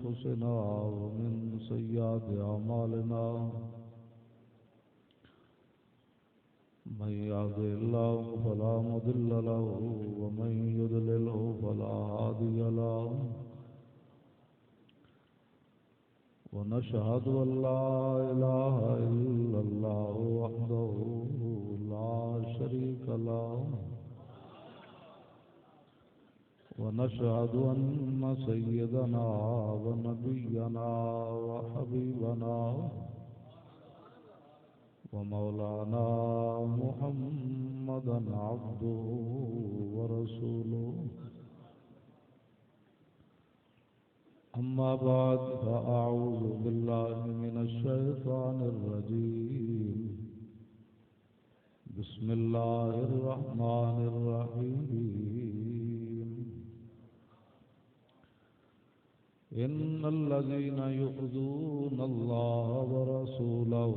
أنفسنا ومن سيئات أعمالنا من يهده الله فلا مضل له ومن يضلله فلا هادي له ونشهد أن لا إله إلا الله وحده لا شريك له ونشهد أن سيدنا ونبينا وحبيبنا ومولانا محمدا عبده ورسوله أما بعد فأعوذ بالله من الشيطان الرجيم بسم الله الرحمن الرحيم إن الذين يؤذون الله ورسوله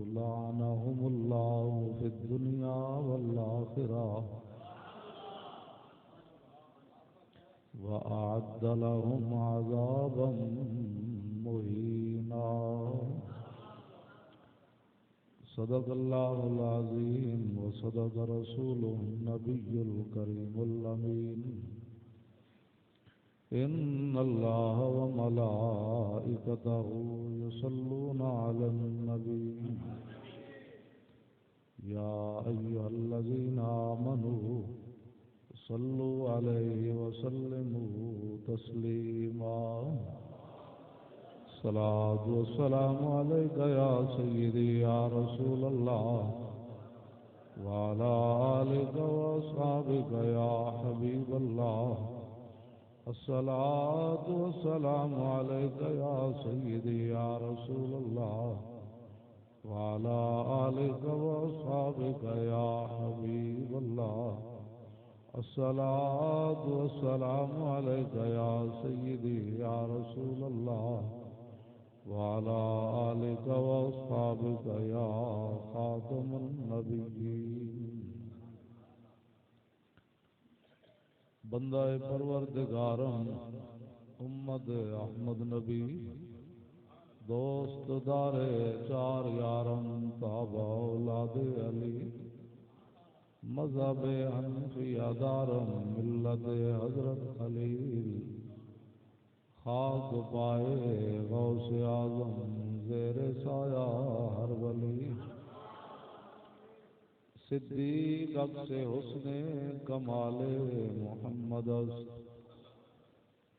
لعنهم الله في الدنيا والآخرة وأعد لهم عذابا مهينا صدق الله العظيم وصدق رسوله النبي الكريم الأمين إن الله وملائكته يصلون على النبي يا أيها الذين آمنوا صلوا عليه وسلموا تسليما الصلاة والسلام عليك يا سيدي يا رسول الله وعلى آلك وأصحابك يا حبيب الله الصلاة والسلام عليك يا سيدي يا رسول الله وعلى آلك وأصحابك يا حبيب الله الصلاة والسلام عليك يا سيدي يا رسول الله وعلى آلك وأصحابك يا خاتم النبيين بندہ پروردگارم امت احمد نبی دوست دار چار یارم تابع اولاد علی مذہب حنفیہ دارم ملت حضرت خلیل خاک پائے غوث اعظم زیر سایہ ہر ولی صدیق عکس حسن کمال محمد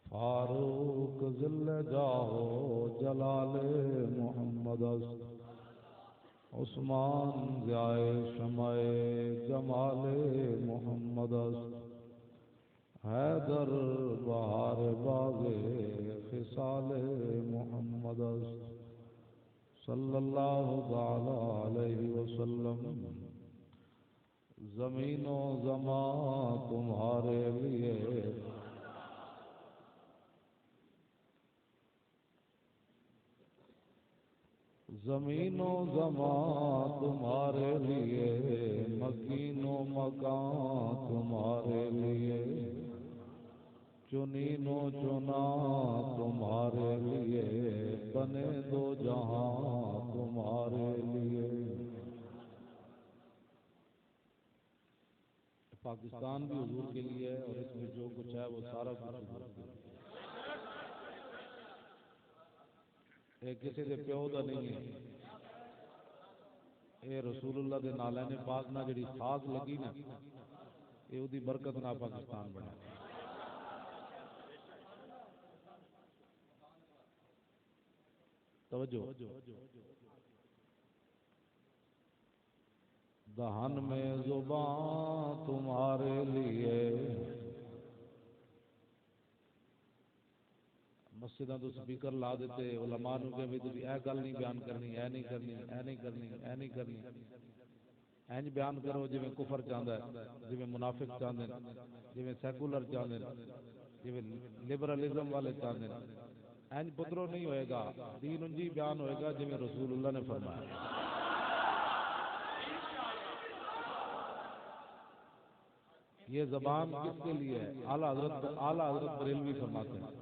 فاروق ذل جاہ جلال محمد عثمان ضیاء شمع جمال محمد حیدر بہار باغ خصال محمد صلی اللہ تعالی علیہ وسلم زمین و زمان تمہارے لیے زمین و زمان تمہارے لیے مکین و مکان تمہارے لیے چنین و چنا تمہارے لیے بنے دو جہاں تمہارے لیے پاکستان بھی حضور کے لیے ہے اور اس میں جو کچھ ہے وہ سارا کچھ حضور کے لیے یہ کسی دے پیو دا نہیں ہے یہ رسول اللہ دے نالین پاک نہ جڑی خاص لگی نا یہ دی برکت نہ پاکستان بنا توجہ دہن میں زبان تمہارے لیے مسجدوں تو سپیکر لا دیتے علماء نو کہ بھی اے گل نہیں بیان کرنی اے نہیں کرنی اے نہیں کرنی اے نہیں کرنی اینج بیان کرو جی میں کفر چاہتا ہے جی میں منافق چاہتے ہیں جی میں سیکولر چاہتے ہیں جی میں لبرلزم والے چاہتے ہیں اینج پترو نہیں ہوئے گا دین انجی بیان ہوئے گا جی میں رسول اللہ نے فرمایا یہ زبان کس کے لیے ہے؟ اعلیٰ حضرت بریلوی فرماتے ہیں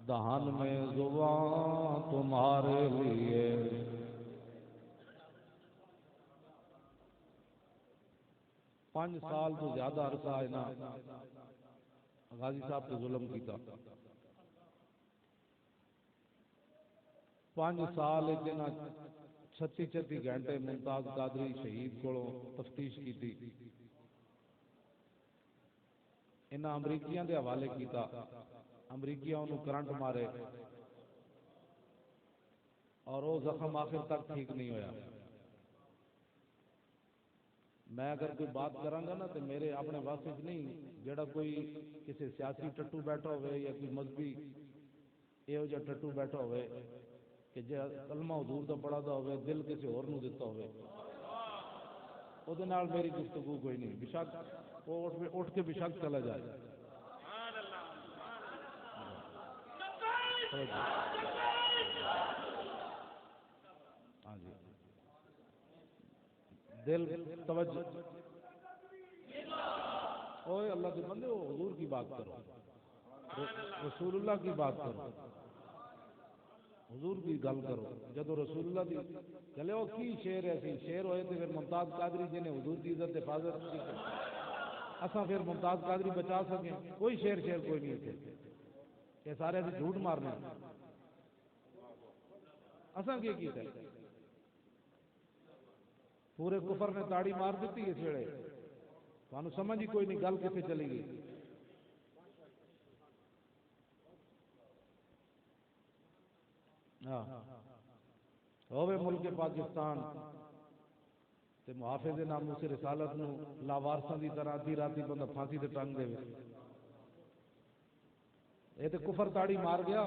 دہن میں زبان تمہارے لیے، 5 سال تو زیادہ عرصہ ہے نا غازی صاحب پہ ظلم کیتا، 5 سال اتنا 36 گھنٹے ممتاز قادری شہید کو تفتیش کی تھی، انہاں امریکیاں دے حوالے کیتا، امریکیاں انہوں کرنٹ مارے اور وہ زخم آخر تک ٹھیک نہیں ہویا۔ میں اگر کوئی بات کراں گا نا تو میرے اپنے واسطے نہیں، جڑا کوئی کسی سیاسی ٹٹو بیٹھا ہوئے یا کوئی مذہبی یہ جا ٹٹو بیٹھا ہوئے کہ جے کلمہ حضور دا پڑھا دا ہوئے دل کسی اور نو دیتا ہوئے، او دے نال میری گفتگو کوئی نہیں، بشک وہ اٹھ کے بشک چلا جائے۔ ہاں جی دل توجہ، اوے اللہ کے بندے ہو، حضور کی بات کرو، رسول اللہ کی بات کرو، حضور کی گل کرو۔ جدو رسول اللہ دی چلے وہ کی شیر ایسی شیر ہوئے تھے، پھر ممتاز قادری جی نے حضور کی عزت حفاظت کی، اساں پھر ممتاز قادری بچا سکیں؟ کوئی شیر کوئی نہیں تھے، یہ سارے ابھی جھوٹ مارنے اساں کی کیتا ہے؟ پورے کفر نے تاڑی مار دیتی اس ویلے، تانوں سمجھ ہی کوئی نہیں گل کتنے چلی گئی۔ ہوے ملک پاکستان تے محافظ ناموس رسالت نو لاوارساں دی طرح آدھی راتی بندہ پھانسی تے ٹنگ دے، یہ تے کفر تاڑی مار گیا۔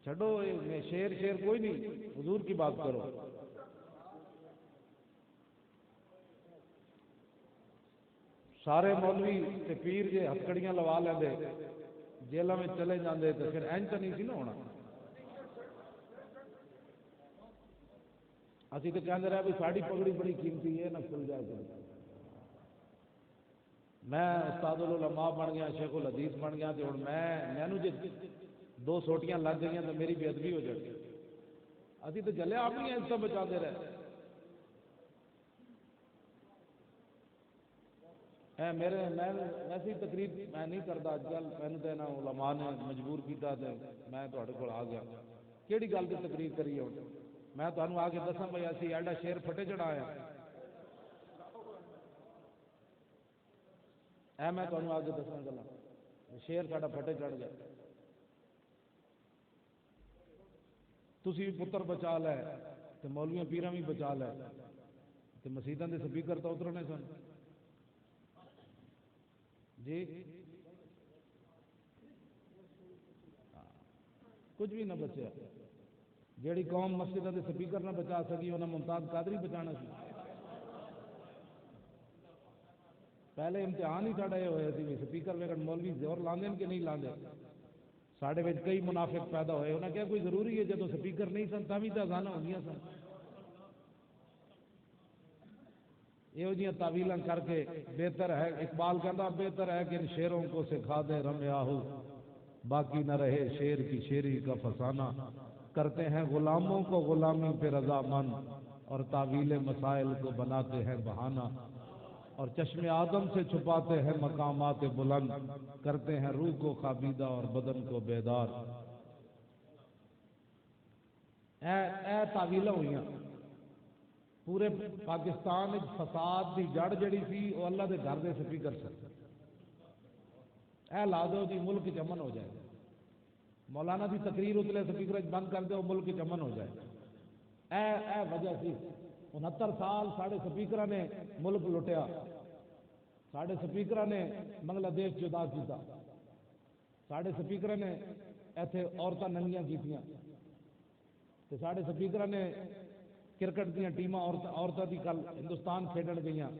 چھڈو میں شیر کوئی نہیں، حضور کی بات کرو۔ سارے مولوی تے پیر جے ہتکڑیاں لوا لیندے جیلوں میں چلے جاندے تو پھر اینج تو نہیں سی نا ہونا۔ اسی تو کہندے رہے بھی ساڑی پگڑی بڑی قیمتی ہے، نہ کھل جائے گا۔ میں استاد العلماء بن گیا، شیخ الحدیث بن گیا، تو ہن مینوں جے 2 سوٹیاں لگ گئی تو میری بے ادبی ہو جائے۔ اسی تو جلے اپنی عزت بچا دے رہے۔ میرے میں ویسی تقریب میں نہیں کرتا اج کل، مینوں تے نا علماء نے مجبور کیتا تے میں تہاڈے کول آ گیا۔ کیڑی گل دی تقریر کری ہے؟ میں تمہیں آ کے دساں بھائی اسی ایڈا شیر پھٹے چڑھایا، میں تمہیں آ کے دساں گلا شیر ساڈا پھٹے چڑھ گیا۔ تسی بھی پتر بچا لے تے مولویاں پیراں بھی بچا لے تے مسیتاں دے سپیکر تو اترنے سن جی، کچھ بھی نہ بچیا۔ جیڑی قوم مسجداں دے سپیکر نہ بچا سکی انہاں ممتاز قادری بچانا سی۔ پہلے امتحان ہی ساڈا یہ ہوئے سی سپیکر ویکن مولوی زور لاندے کہ نہیں لاندے۔ ساڈے وچ کئی منافق پیدا ہوئے، انہاں کہا کوئی ضروری ہے جدو سپیکر نہیں سن تاں وی تے اذاناں ہوندیاں سن۔ یہ جیاں تعویلاں کر کے بہتر ہے، اقبال کہتا بہتر ہے کہ ان شیروں کو سکھا دے رمیاہو، باقی نہ رہے شیر کی شیری کا فسانہ۔ کرتے ہیں غلاموں کو غلامی پہ رضامند اور تعویل مسائل کو بناتے ہیں بہانہ، اور چشم آدم سے چھپاتے ہیں مقامات بلند، کرتے ہیں روح کو خوابیدہ اور بدن کو بیدار۔ اے تعویلاں ہوئیاں پورے پاکستان فساد دی جڑ جڑی سی وہ اللہ دے گھر دے سپیکر سے۔ اے لا دو جی ملک چمن ہو جائے، مولانا دی تقریر اتلے سپیکر بند کر دو ملک چمن ہو جائے۔ اے وجہ سی 69 سال ساڑھے سپیکرہ نے ملک لٹیا، ساڑھے سپیکرہ نے بنگلہ دیش جدا کیتا، ساڑھے سپیکرہ نے ایتھے عورتاں ننگیاں کیتیاں، تے ساڑھے سپیکرہ نے کرکٹ دیا ٹیماں عورتوں کی کل ہندوستان کھیڈن گئیاں۔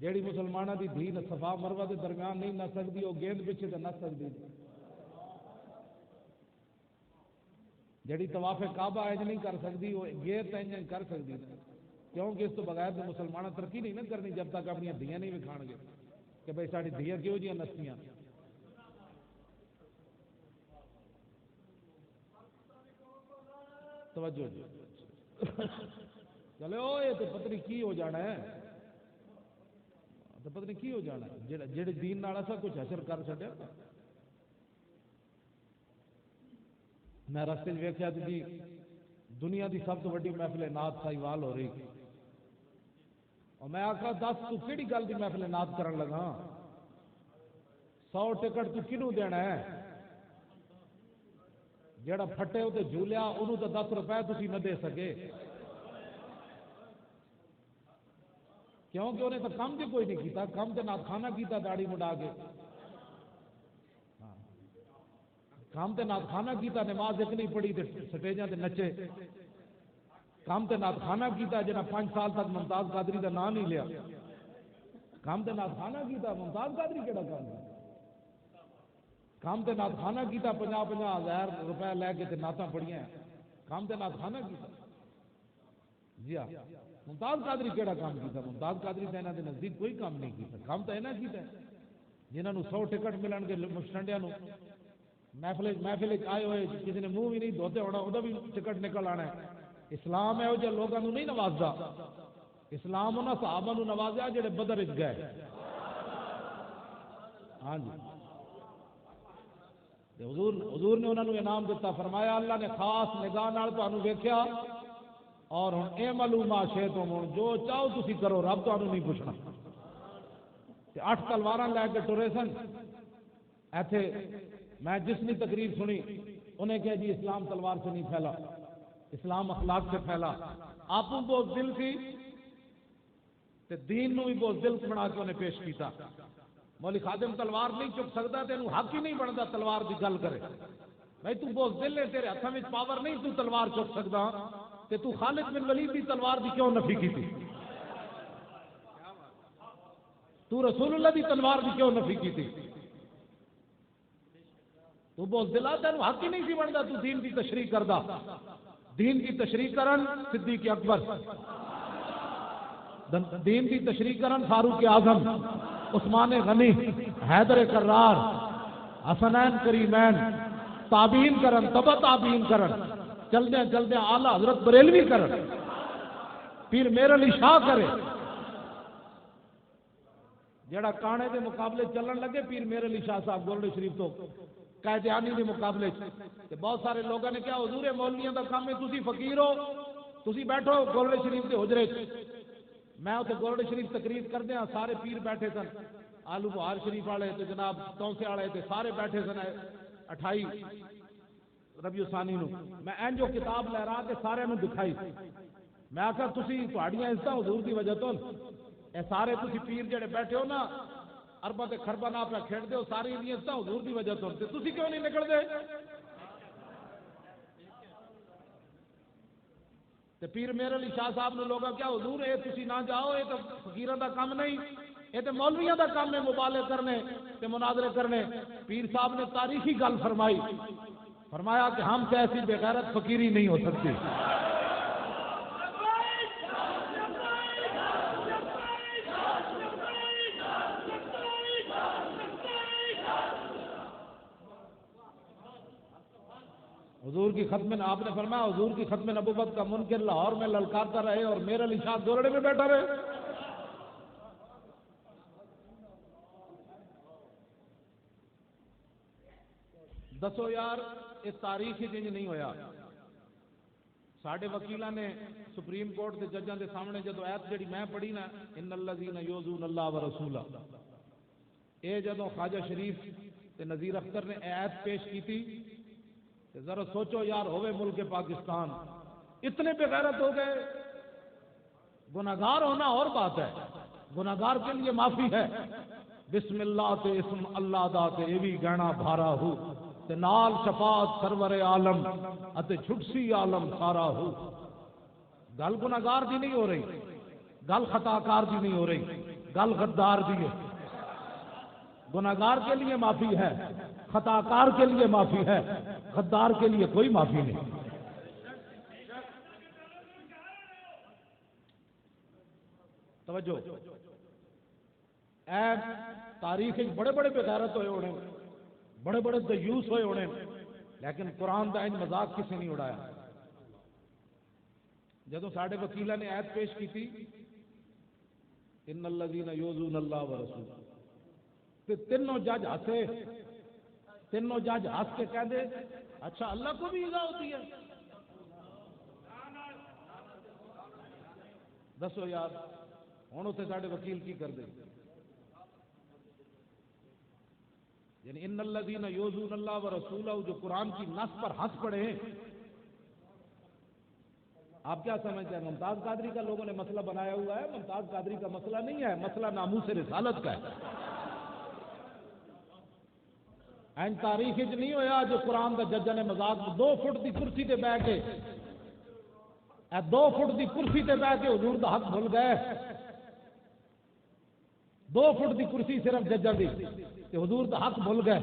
جیڑی مسلمانہ دی دھی صفا مروہ دے درمیان نہیں نس سکتی وہ گیند پیچھے تے نس سکتی، جیڑی طواف کعبہ اج نہیں کر سکتی وہ گیند انج کر سکتی، کیونکہ اس تو بغیر تو مسلمانہ ترقی نہیں نہ کرنی جب تک اپنی دھیاں نہیں وکھان گے کہ بھائی ساری دھیاں کیوں جیاں نسیاں۔ توجہ جی چلے او یہ تو پتہ نہیں کی ہو جانا ہے، تو پتہ نہیں کی ہو جانا ہے جڑے دین نال ایسا کچھ حشر کر چھڈیا۔ میں رستے ویکھیا جی دنیا دی سب تو وڈی محفل نعت سائیوال ہو رہی، اور میں آخا دس تو کیڑی گل دی محفل نعت کرن لگا، 100 ٹکٹ تو کنوں دینا ہے؟ جیڑا پھٹے وہ جھولیا انہوں تو 10 روپے تسی نہ دے سکے، کیونکہ انہیں تو کم بھی کوئی نہیں کیتا، کم تے نعت خانہ کیتا داڑھی مڈا کے، کام تے نعت خانہ کیتا، نماز ایک نہیں پڑھی تے سٹیجاں تے نچے، کام تے نعت خانہ کیتا جنہاں 5 سال تک ممتاز قادری دا نام نہیں لیا، کام تے نعت خانہ کیتا، ممتاز قادری کیڑا کام ہے؟ کام تے نعت خانہ کیتا، 50-50 ہزار روپے لے کے تے نعتاں پڑھیاں، کام تے نعت خانہ کیتا۔ جی ہاں، ممتاز قادری کیڑا کام کیتا؟ ممتاز قادری تے انہاں دے نزدیک کوئی کام نہیں کیتا، کام تے انہاں کیتا جنہاں نو 100 ٹکٹ ملن گے مشٹنڈیاں نو، محفل آئے ہوئے کسی نے منہ بھی نہیں دھوتے ہونا وہ بھی ٹکٹ نکل آنا ہے۔ اسلام ہے وہ جو لوگوں نہیں نوازدا، اسلام انہاں صحابہ نو نوازیا جڑے بدر وچ گئے۔ ہاں جی، حضور نے انہوں نے انعام دیتا، فرمایا اللہ نے خاص نگاہ نال تانوں ویکھیا اور ہن اے معلوما شیتم ہن جو چاہو تسی کرو، رب تانوں نہیں پوچھنا۔ 8 تلواراں لے کے ٹرے سن ایتھے، میں جس نے تقریر سنی انہیں کہا جی اسلام تلوار سے نہیں پھیلا، اسلام اخلاق سے پھیلا، آپ بہت دل تھی تے دین نو بھی بہت دل بنا کے انہیں پیش کیتا۔ مولی خادم تلوار نہیں چک سکتا، تینوں حق ہی نہیں بنتا تلوار کی گل کرے، بھائی تو بہت دل ہے، تیرے ہاتھوں میں پاور نہیں، تو تلوار چک سکتا، تے تو خالد بن ولید کی تلوار کی کیوں نفی کی تھی؟ تو رسول اللہ کی تلوار کی کیوں نفی کی تھی؟ تو بہت دل آتا ہے، حق ہی نہیں سی بنتا تو دین کی تشریح کردا، دین کی تشریح کرن صدیق اکبر، دین کی تشریح کرن فاروق اعظم، عثمان غنی، حیدر کرار، حسنین کریمین، تابعین کرن، تبع تابعین کرن، چلدے چلدے اعلی حضرت بریلوی کرن، پیر میر علی شاہ کرے، جڑا کانے دے مقابلے چلن لگے پیر میر علی شاہ صاحب گولڈ شریف تو قائدیانی کے مقابلے تے بہت سارے لوگوں نے کہا حضور مولویاں دا کام ہے، تسی فقیر ہو، تسی بیٹھو گولڈ شریف کے حجرے، میں اتنے گولڈ شریف تقریر کردے ہاں، سارے پیر بیٹھے سن، آلو بہار شریف والے تے جناب تونسے والے تے سارے بیٹھے سن 28 ربیع الثانی نو، میں این جو کتاب لے رہا تے سارے نو دکھائی، میں آخر تسی تہاڈیاں عزتاں حضور دی وجہ تو اے سارے تسی پیر جڑے بیٹھے ہو نا ارباں تے خرباں نہ پہ کھیڈ دے ہو، ساری دی عزتاں حضور دی وجہ تو تے تسی کیوں نہیں نکل دے؟ تے پیر میر علی شاہ صاحب نے لوگا کیا حضور اے تسی نہ جاؤ، اے تو فقیراں دا کام نہیں، اے تے مولویاں دا کام ہے مبالغے کرنے تے مناظرے کرنے۔ پیر صاحب نے تاریخی گل فرمائی، فرمایا کہ ہم سے ایسی بے غیرت فقیری نہیں ہو سکتی۔ حضور کی ختم آپ نے فرمایا حضور کی ختم نبوت کا منکر لاہور میں للکارتا رہے اور میر علی شاہ گولڑے میں بیٹھا رہے۔ دسو یار اس تاریخ ہی چینج نہیں ہویا۔ ساڈے وکیلاں نے سپریم کورٹ کے ججاں دے سامنے جدو ایت جڑی میں پڑھی نا ان الذین یؤذون اللہ ورسولہ، اے جدو خواجہ شریف تے نذیر اختر نے ایت پیش کی تھی، ذرا سوچو یار ہوئے ملک پاکستان اتنے بے غیرت ہو گئے۔ گناہگار ہونا اور بات ہے، گناہگار کے لیے معافی ہے، بسم اللہ تے اسم اللہ دا تے ایوی گہنا بھارا ہو تے نال شفاعت سرور عالم اتے چھٹسی عالم سارا ہو۔ گل گناہگار دی نہیں ہو رہی، گل خطاکار دی نہیں ہو رہی، گل غدار دی ہے۔ گناہگار کے لیے معافی ہے، خطاکار کے لیے معافی ہے، غدار کے لیے کوئی معافی نہیں۔ توجہ، اے تاریخ بڑے بڑے بغیرت ہوئے ہونے، بڑے بڑے دیوس ہوئے ہونے، لیکن قرآن دا ان مذاق کسی نہیں اڑایا۔ جدوں ساڈے وکیلاں نے آیت پیش کی ان الذین یؤذون اللہ ورسول، تے تینوں جج ہنسے، تینوں جج ہنس کے کہہ دے اچھا اللہ کو بھی ایذا ہوتی ہے؟ دسو یار ہوں اتنے ساڈے وکیل کی کر دے؟ یعنی ان الذین یؤذون اللہ ورسولہ جو قرآن کی نص پر ہنس پڑے ہیں، آپ کیا سمجھتے ہیں ممتاز قادری کا لوگوں نے مسئلہ بنایا ہوا ہے؟ ممتاز قادری کا مسئلہ نہیں ہے، مسئلہ ناموس رسالت کا ہے۔ این تاریخ نہیں ہویا جو قرآن کا ججا نے مذاق 2 فٹ کی کرسی تے بیٹھ کے 2 فٹ کی کرسی تے بیٹھ کے حضور دا حق بھول گئے۔ 2 فٹ کی کرسی صرف ججا دی تے حضور دا حق بھول گئے۔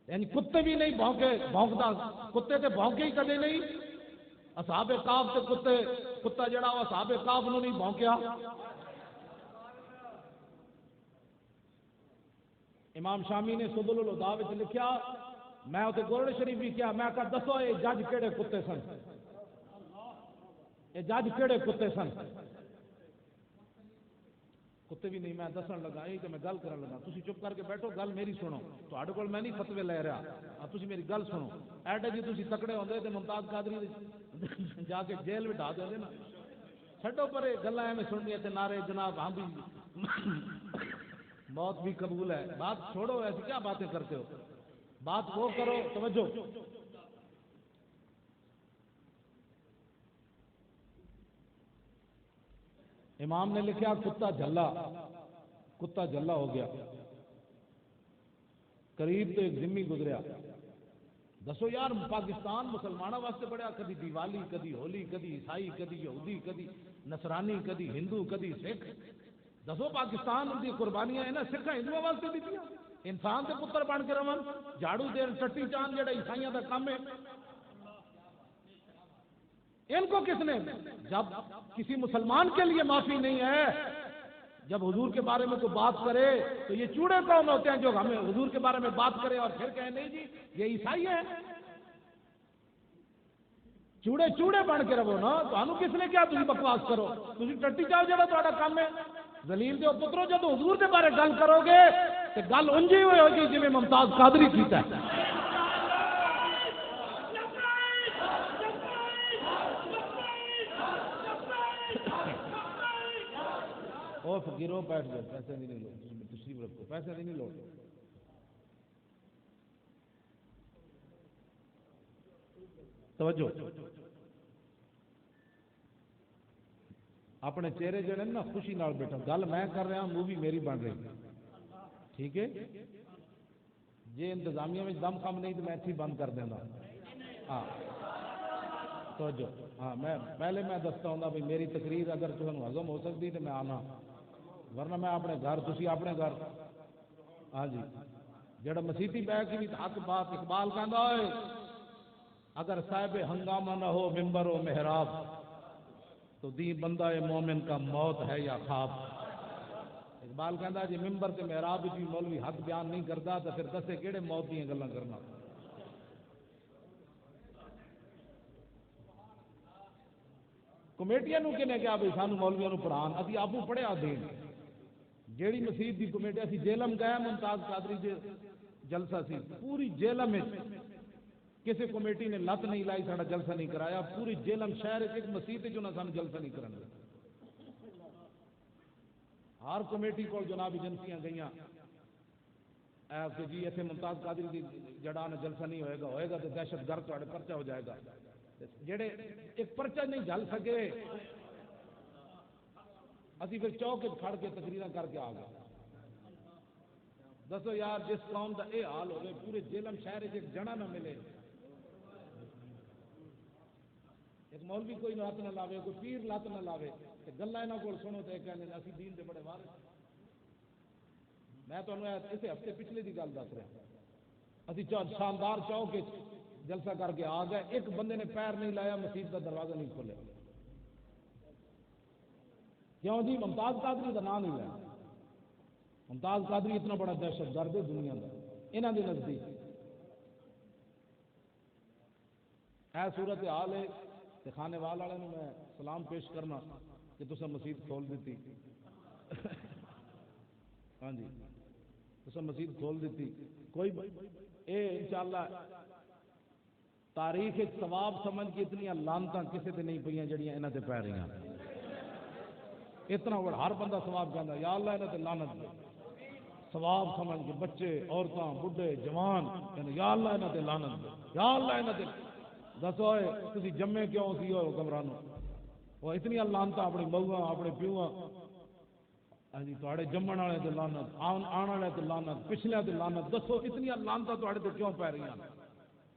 یعنی کتے بھی نہیں بھونکے، بھونکتا کتے تے بھونکے ہی کدے نہیں۔ اصحاب کاف تے کتا جڑا وہ اصحاب کاف نو نہیں بھونکیا۔ امام شامی نے سبل الہدا وچ لکھیا، میں اتنے گولڈ شریف بھی کیا، میں کہا دسو یہ جج کہڑے کتے سن؟ یہ جج کہڑے کتے سن؟ کتے بھی نہیں، میں دسن لگا یہ کہ میں گل کرن لگا، تسی چپ کر کے بیٹھو، گل میری سنو، تہاڈے کول میں نہیں فتوی لے رہا، تسی میری گل سنو۔ ایڈے جی تسی تکڑے ہوندے تے ممتاز قادری جا کے جیل بٹھا دے نا، چھڈو پرے گلاں ایویں سننیاں تے نعرے جناب ہاں بھی موت بھی قبول ہے، بات چھوڑو، ایسی کیا باتیں کرتے ہو؟ بات وہ کرو، توجہ۔ امام نے لکھا کتا جھلا ہو گیا، قریب تو ایک ذمہ گزریا۔ دسو یار پاکستان مسلمانوں واسطے بڑا، کدی دیوالی، کدی ہولی، کدی عیسائی، کدی یہودی، کدی نصرانی، کدی ہندو، کدی سکھ۔ دسو پاکستان دی قربانیاں ہیں نا سکھاں ہندوؤں واسطے دیتیاں، انسان کے پتر بن کے رہن، جھاڑو دین ٹٹی چاند جڑا عیسائیاں دا کام ہے۔ ان کو کس نے، جب کسی مسلمان کے لیے معافی نہیں ہے، جب حضور کے بارے میں کوئی بات کرے تو یہ چوڑے کون ہوتے ہیں جو ہمیں حضور کے بارے میں بات کرے اور پھر کہیں نہیں جی یہ عیسائی ہے؟ چوڑے بن کے رہو نا، تو کس نے کیا تھی بکواس کرو؟ تھی ٹٹی جاؤ جا تا کام ہے۔ زلیل دے پترو جب حضور کے بارے گل کرو گے تو گل انجی ہوئی ہوگی جی ممتاز قادری کیتا ہے۔ او فقیروں بیٹھ جاؤ، پیسے نہیں لو، تشریف رکھو، پیسے نہیں لو۔ توجہ، اپنے چہرے جڑے نا خوشی نال بیٹھا، گل میں کر رہا، مووی میری بن رہی، ٹھیک ہے؟ جی انتظامیہ میں دم کم نہیں تو میں ایتھی بند کر دینا۔ ہاں توجہ، ہاں میں دستا ہوں بھائی میری تقریر اگر تمہیں ہضم ہو سکتی تو میں آنا، ورنہ میں اپنے گھر، تسی اپنے گھر۔ ہاں جی، جڑا مسیتی بہ کی بھی حق بات، اقبال کہندا ہے اگر صاحب ہنگامہ نہ ہو ممبر و محراب تو دی بندہ مومن کا موت ہے یا خواب۔ اقبال کہندا جی ممبر تے محراب بھی مولوی حق بیان نہیں کرتا تو پھر دسے کیڑے موت دیاں گلاں کرنا۔ کمیٹیاں نو کنے کیا بھائی سانو مولویاں نو پڑھان، اسی آپ پڑھیا دین۔ جیڑی مسجد دی کمیٹی اسی جیلم گئے، ممتاز قادری دے جلسہ سی، پوری جیلم میں کسی کمیٹی نے لت نہیں لائی ساڈا جلسہ نہیں کرایا، پوری جیلم شہر ایک مسجد جو نہ سانو جلسہ نہیں کرن دیا۔ ہر کمیٹی کو جناب ایجنسیاں گئیاں کہ جی ایتھے ممتاز قادری دی جڑا نہ جلسہ نہیں ہوئے گا تو دہشت گرد تہاڈے پرچہ ہو جائے گا۔ جڑے ایک پرچہ نہیں جل سکے اسی پھر چوک کھڑ کے تقریراں کر کے آ گئے۔ دسو یار جس قوم کا یہ حال ہوئے، پورے جیلم شہر ایک جنا نہ ملے، ایک مولوی کوئی لت نہ لاوے، کوئی پیر لت نہ لاوے، گلا یہاں کو سنو تو کہنے اسی دین دے بڑے وارث۔ میں تمہیں اس ہفتے پچھلے دی گل دس رہا، اسی شاندار چوک جلسہ کر کے آ گئے، ایک بندے نے پیر نہیں لایا، مسجد کا دروازہ نہیں کھولے۔ کیوں جی؟ ممتاز قادری کا نام نہیں لیا۔ ممتاز قادری اتنا بڑا دہشت گرد ہے دنیا کا، یہاں کے نزدیک۔ اے صورت حال ہے، تے کھانے والے نے میں سلام پیش کرنا کہ تسا مسجد کھول دیتی ہاں جی تسا مسجد کھول دیتی کوئی اے انشاءاللہ تاریخ ثواب سمجھ کے اتنی لانتاں کسی تے نہیں پئیاں جڑیاں انہاں تے پی رہیاں اتنا بڑا ہر بندہ ثواب کہندا یا اللہ انہاں تے لعنت دے ثواب سمجھ کے بچے عورتاں بڈھے جوان کہندے یا اللہ انہاں تے لعنت دے یا اللہ انہاں تے دسو اے تسی جمے کیوں سی ہو حکمرانو وہ اتنی لعنتاں اپنی بہواں اپنے پیواں ہاں جی تواڈے جمن والے تے لعنت آن والے تے لعنت پچھلے تے لعنت دسو اتنی لعنتاں تواڈے تے کیوں پی رہیاں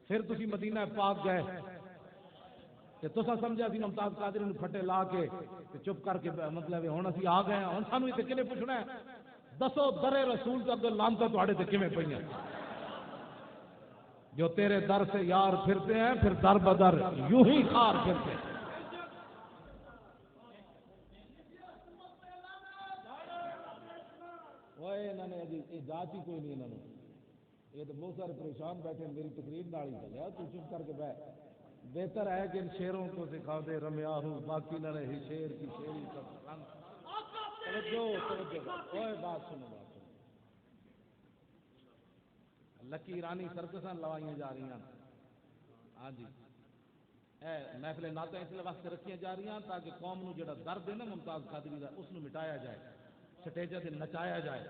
پھر تسی مدینہ پاک گئے تے تسا سمجھا سی ممتاز قادری نوں پھٹے لا کے تے چپ کر کے مطلب ہن اسی آ گئے ہن سانوں تے کنے پوچھنا ہے دسو در رسول تے اگے لعنتاں تواڈے تے کیویں پئیاں جو تیرے در سے یار پھرتے ہیں پھر در بدر یوں ہی خار پھرتے ہیں وہ انہوں نے یہ جات ہی کوئی نہیں انہوں نے یہ تو بہت سارے پریشان بیٹھے میری تقریر نال ہی چلے تو چپ کر کے بیٹھ بہتر ہے کہ ان شیروں کو سکھا دے رمیا ہوں باقی نہ رہی شیر کی شیری کا توجہ اوے بات سنو لکی ایرانی سرکساں لوائیاں جا رہی ہیں ہاں جی محفل نعتیں اس لیے واسطے رکھیاں جا رہی ہیں تاکہ قوم نو جڑا درد ہے نا ممتاز قادری دا اس نو مٹایا جائے سٹیجے سے نچایا جائے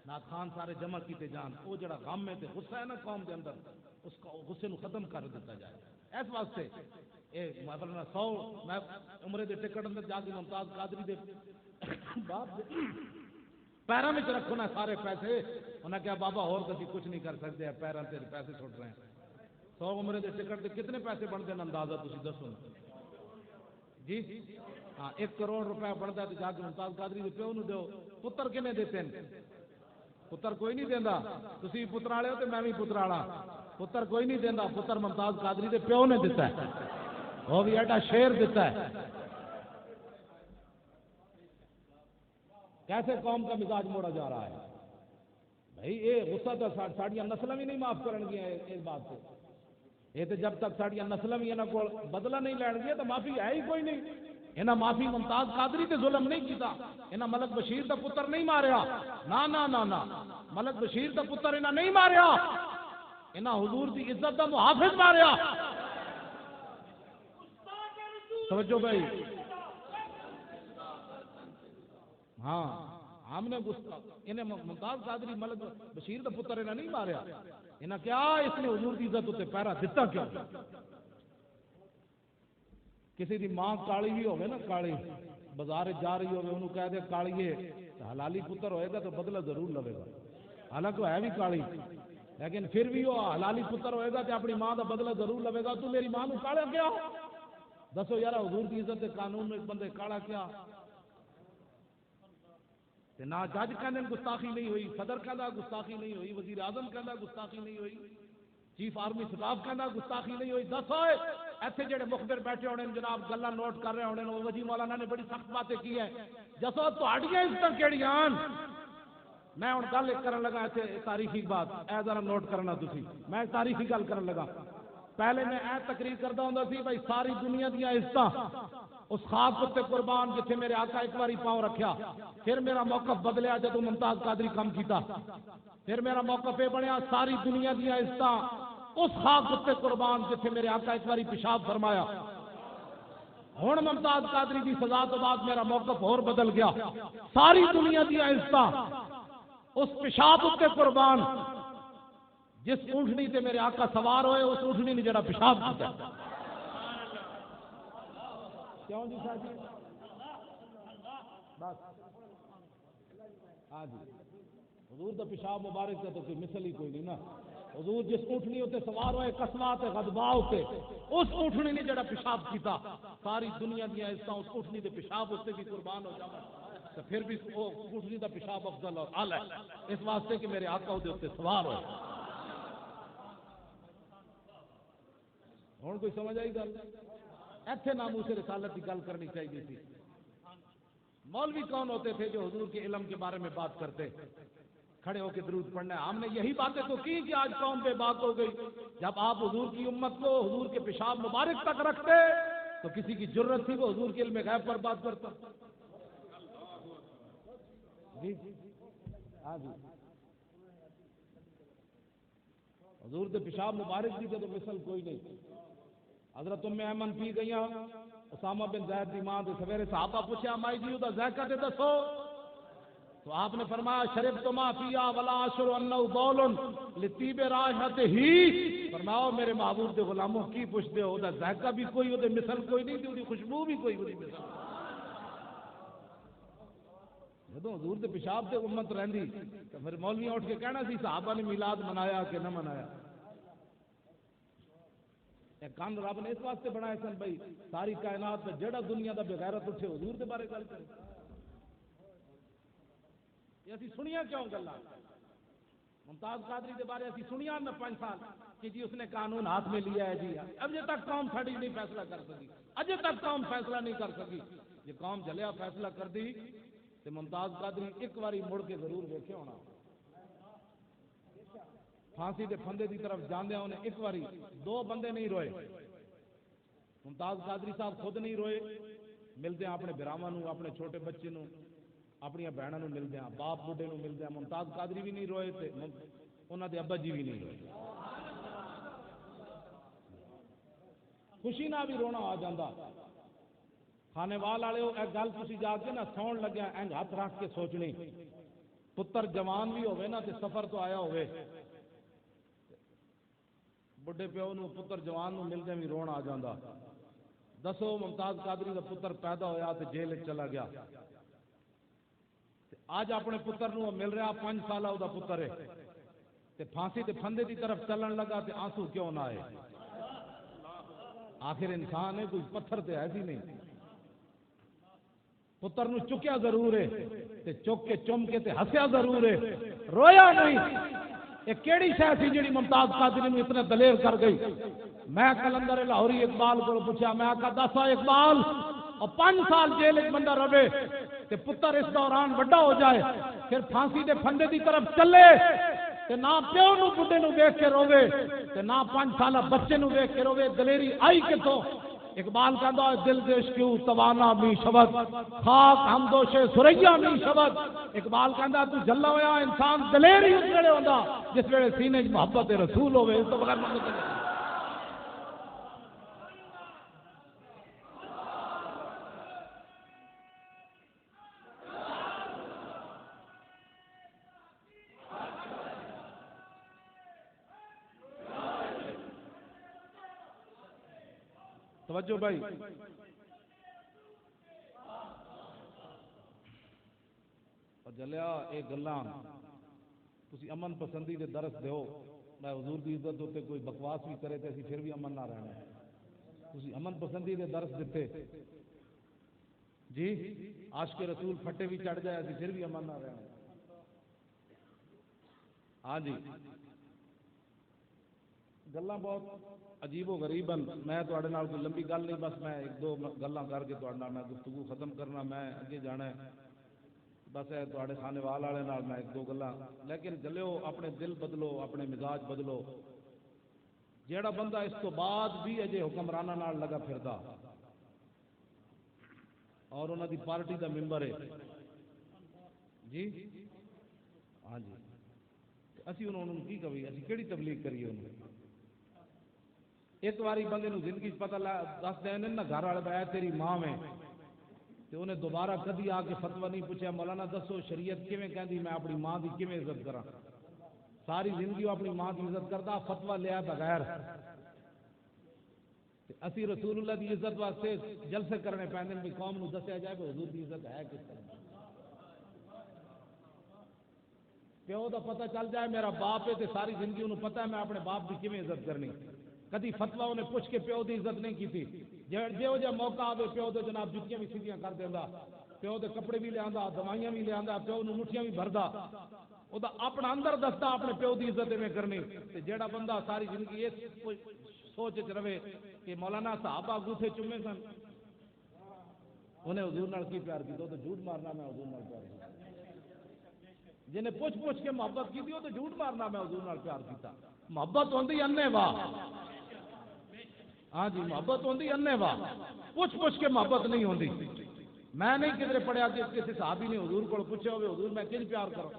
نعت خان سارے جمع کیتے جان وہ جڑا غم ہے تے غصہ ہے نا قوم دے اندر اس کا غصے نو ختم کر دیتا جائے اس واسطے اے مثلا 100 میں عمرے دے ٹکٹ اندر جا کے ممتاز قادری دے باپ پیراں وچ رکھو نا سارے پیسے انہاں کہا بابا اور کسی کچھ نہیں کر سکتے پیراں تے پیسے چھوٹ رہے ہیں 100 عمرے دے ٹکٹ تے کتنے پیسے بنتے ہیں اندازہ تسی دسو جی ہاں 1 کروڑ روپے بنتا ہے جا کے ممتاز قادری دے پیو نو دیو پتر کنے دیتے ہیں پتر کوئی نہیں دیندا تسی پتر والے ہو تے میں بھی پتر والا پتر کوئی نہیں دیندا پتر ممتاز قادری دے پیو نے دیتا ہے وہ بھی ایڈا شیر دیتا ہے کیسے قوم کا مزاج موڑا جا رہا ہے بھائی یہ غصہ تو ساڑیاں نسلاں بھی نہیں معاف کرن گیا اس بات سے یہ تو جب تک ساڑیاں نسلاں بھی انہاں کول بدلہ نہیں لین گیا تو معافی ہے ہی کوئی نہیں انہاں معافی ممتاز قادری تے ظلم نہیں کیتا انہاں ملک بشیر دا پتر نہیں ماریا نا نا نا نا ملک بشیر دا پتر انہاں نہیں ماریا انہاں حضور دی عزت دا محافظ ماریا توجہ بھائی ہاں ہم نے انہیں ممتاز قادری ملک بشیر دا پتر انہاں نہیں ماریا انہاں کیا اس نے حضور دی عزت تے پیرا دتا کیوں کسی دی ماں کالی بھی ہوگی نا کالی بازار جا رہی ہوگی انہوں کہہ دے کالیے حلالی پتر ہوئے گا تو بدلہ ضرور لگے گا حالانکہ ہے بھی کالی لیکن پھر بھی وہ حلالی پتر ہوئے گا تو اپنی ماں کا بدلہ ضرور لگے گا تو میری ماں نو کالا کیا دسو یار حضور کی عزت قانون میں ایک بندے کالا کیا نہ جج کہنے گستاخی نہیں ہوئی صدر کہنا گستاخی نہیں ہوئی وزیر اعظم کہنا گستاخی نہیں ہوئی چیف آرمی سٹاف کہنا گستاخی نہیں ہوئی دسو ایسے جڑے مخبر بیٹھے ہونے جناب گلا نوٹ کر رہے ہونے وہ وزیر مولانا نے بڑی سخت باتیں کی ہیں جسو تہاڈیاں عزتاں کیڑیاں میں ہن گل کرن لگا ایسے تاریخی بات اے ذرا نوٹ کرنا تسی میں تاریخی گل کرن لگا پہلے میں اے تقریر کردا ہوندا سی بھائی ساری دنیا دیاں عزتاں اس خاک تے قربان جتھے میرے آقا ایک باری پاؤں رکھیا پھر میرا موقف بدلیا جدوں ممتاز قادری کم کیتا پھر میرا موقف یہ بنیا ساری دنیا دیاں عزتاں اس خاک تے قربان جتھے میرے آقا ایک باری پیشاب فرمایا ہن ممتاز قادری دی سزا تو بعد میرا موقف اور بدل گیا ساری دنیا دیاں عزتاں اس پیشاب تے قربان جس اونٹنی تے میرے آقا سوار ہوئے اس اونٹنی نے جڑا پیشاب کیتا کیوں جی صاحب جی بس ہاں جی حضور دا پیشاب مبارک کا تو کوئی مثل ہی کوئی نہیں نا حضور جس اونٹنی ہوتے سوار ہوئے قصوات غضباء ہوتے اس اونٹنی نے جڑا پیشاب کیتا ساری دنیا دیا عزتاں اس اونٹنی دے پیشاب ہوتے بھی قربان ہو جاوا تو پھر بھی وہ اونٹنی دا پیشاب افضل اور اعلی ہے اس واسطے کہ میرے آقا دے اوتے سوار ہوئے ہن کوئی سمجھ آئی گل ایتھے ناموس رسالت کی گل کرنی چاہیے تھی مولوی کون ہوتے تھے جو حضور کے علم کے بارے میں بات کرتے کھڑے ہو کے درود پڑھنا ہے ہم نے یہی باتیں تو کی کہ آج قوم پہ بات ہو گئی جب آپ حضور کی امت کو حضور کے پیشاب مبارک تک رکھتے تو کسی کی جرت تھی وہ حضور کے علم غیب پر بات کرتا؟ جی ہاں جی، حضور دے پیشاب مبارک دی تو مثل کوئی نہیں. حضرت ام ایمن پی گئیاں اسامہ بن زید دی ماں دے سویرے صحابہ پوچھا مائی جی دا ذائقہ تے دسو، تو آپ نے فرمایا شربت ما فیا ولا اشر انه بول لطیب رائحت ہی. فرماؤ میرے محبوب دے غلاموں کی پوچھتے ہو، دا ذائقہ بھی کوئی، او دے مثل کوئی نہیں، دی خوشبو بھی کوئی نہیں مثل. جدوں حضور دے پیشاب تے امت رہندی تو پھر مولویاں اٹھ کے کہنا سی صحابہ نے میلاد منایا کہ نہ منایا. یہ کان رب نے اس واسطے بنائے سن بھائی ساری کائنات میں جڑا دنیا دا بغیرت اٹھے حضور دے بارے گل کرے. یہ اسی سنیا کیوں گلا؟ ممتاز قادری دے بارے اسی سنیا میں 5 سال کہ جی اس نے قانون ہاتھ میں لیا ہے جی. ابھی تک قوم ساڑی نہیں فیصلہ کر سکی، اجے تک قوم فیصلہ نہیں کر سکی. یہ قوم جلیا فیصلہ کر دی تو ممتاز قادری ایک باری مڑ کے ضرور دیکھے ہونا. پھانسی دے پھندے دی طرف جاندے انہیں ایک باری 2 بندے نہیں روئے. ممتاز قادری صاحب خود نہیں روئے، ملتے ہیں اپنے براواں نو، اپنے چھوٹے بچے نو، اپنی بہنوں ملتے ہیں، باپ بڈھے نو ملتے ہیں. ممتاز قادری بھی نہیں روئے تے انہاں دے ابا جی بھی نہیں روئے. خوشی نہ بھی رونا آ جاندہ. کھانے والے اے گل تسی جا کے نہ سون لگیا اینج ہاتھ رکھ کے سوچنی، پتر جوان بھی ہوئے نا تے سفر تو آیا ہوئے، بڑھے پیو نو پتر جوان نو ملدے بھی رونا آ جاندہ. دسو ممتاز قادری دا پتر پیدا ہویا تے جیل چلا گیا، آج اپنے پتر نو مل رہا 5 سالہ دا پتر ہے تے پھانسی تے پھندے دی طرف چلن لگا تے آنسو کیوں نہ آئے؟ آخر انسان ہے، کوئی پتھر تے ایسی نہیں. پتر نو چکیا ضرور ہے تے چک کے چم کے تے ہسیا ضرور ہے، رویا نہیں. یہ کیڑی شے سی جڑی ممتاز قادری نے اتنا دلیر کر گئی؟ میں کلندر لاہوری اقبال کو پوچھا، میں آقا دسا اقبال اور 5 سال جیل ایک بندہ رہے تے پتر اس دوران بڑا ہو جائے پھر پھانسی دے پھندے دی طرف چلے تے نہ پیو نو بڈھے نو دیکھ کے روے تے نہ 5 سالہ بچے نو دیکھ کے روے، دلیری آئی کتوں؟ اقبال کہتا ہے دل دیش کیوں توانا می شبد خاک ہم دوش سریا می شبد. اقبال کہتا تو جلا ہوا انسان دلیر ہی اس ویلے ہوندا جس ویلے سینے وچ محبت رسول ہوے. اس تو بغیر مطلب توجہ بھائی. جلیا یہ گلاں تسی امن پسندی دے درس دیو. میں حضور دی عزت ہوتے کوئی بکواس بھی کرے تے اسی پھر بھی امن نہ رہنا. تسی امن پسندی دے درس دیتے جی، عاشق رسول پھٹے بھی چڑھ جائے اسی پھر بھی امن نہ رہنا. ہاں جی، گلاں بہت عجیب و غریب ہیں. میں تواڈے نال کوئی لمبی گل نہیں، بس میں 1-2 گلاں کر کے تواڈے نال میں گفتگو ختم کرنا. میں اگے جانا ہے، بس ہے تواڈے کھانے والے نال میں 1-2 گلاں. لیکن جلو اپنے دل بدلو، اپنے مزاج بدلو. جیڑا بندہ اس تو بعد بھی اجے حکمراناں نال لگا پھردا اور انہاں دی پارٹی دا ممبر ہے جی، ہاں جی، اسی انہوں نے کی کبھی اسی کیڑی تبلیغ کریے انہوں؟ ایک باری بندے نو زندگی پتہ دس دے نا گھر والے بھائی تیری ماں میں تے انہیں دوبارہ کدی آ کے فتویٰ نہیں پوچھا مولانا دسو شریعت کیویں کہندی میں اپنی ماں دی کیویں عزت کراں؟ ساری زندگی وہ اپنی ماں کی عزت کرتا، فتویٰ لیا بغیر. اسی رسول اللہ دی عزت واسطے جلسے کرنے پیندے بھی قوم نو دسیا جائے کہ حضور دی عزت ہے کس طرح. پیو دا پتہ چل جائے میرا باپ ہے تے ساری زندگی انہوں پتہ ہے میں اپنے باپ دی کیویں عزت کرنی. کدی فتویٰ انہیں پوچھ کے پیو دی عزت نہیں کی تھی. جہو جہ موقع آوے پیو دے جناب جتیاں بھی سیدھیاں کر دیندا، پیو دے کپڑے بھی لیا، دوائیاں بھی لیا، پیو نو مٹھیاں بھی بھردا. وہ اپنا اندر دستا اپنے پیو دی عزت میں کرنی. تے جیڑا بندہ ساری زندگی اس سوچ چ رہے کہ مولانا صحابہ انگوٹھے چومے سن، انہیں حضور نال کی پیار کیتا؟ تو جھوٹ مارنا میں حضور نال پیار کیتا. جنہیں پوچھ پوچھ کے محبت کی تو جھوٹ مارنا میں حضور نال پیار کیتا. محبت ہوندی انے واہ. ہاں جی محبت ہوندی انے واہ پوچھ پوچھ کے محبت نہیں ہوندی. میں نہیں کدھر پڑھیا کہ کسی صحابی نے حضور کو پوچھا ہوئے حضور میں کن پیار کروں.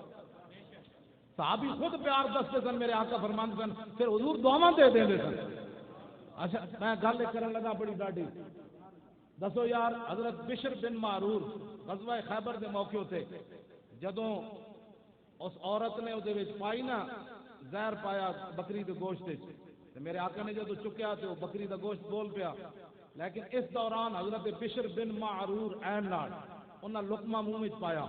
صحابی خود پیار دستے سن میرے آقا فرمان سن پھر حضور دعاواں دے دیں سن. اچھا میں گل کرن لگا بڑی ڈاڈی. دسو یار حضرت بشر بن معرور غزوہ خیبر دے موقع تے جدوں اس عورت نے وہ پائی نا زہر پایا بکری کے گوشت تے میرے آقا نے جدوں چکیا تو بکری کا گوشت بول پیا. لیکن اس دوران حضرت بشر بن معرور عین نال انہاں لقمہ منہ وچ پایا.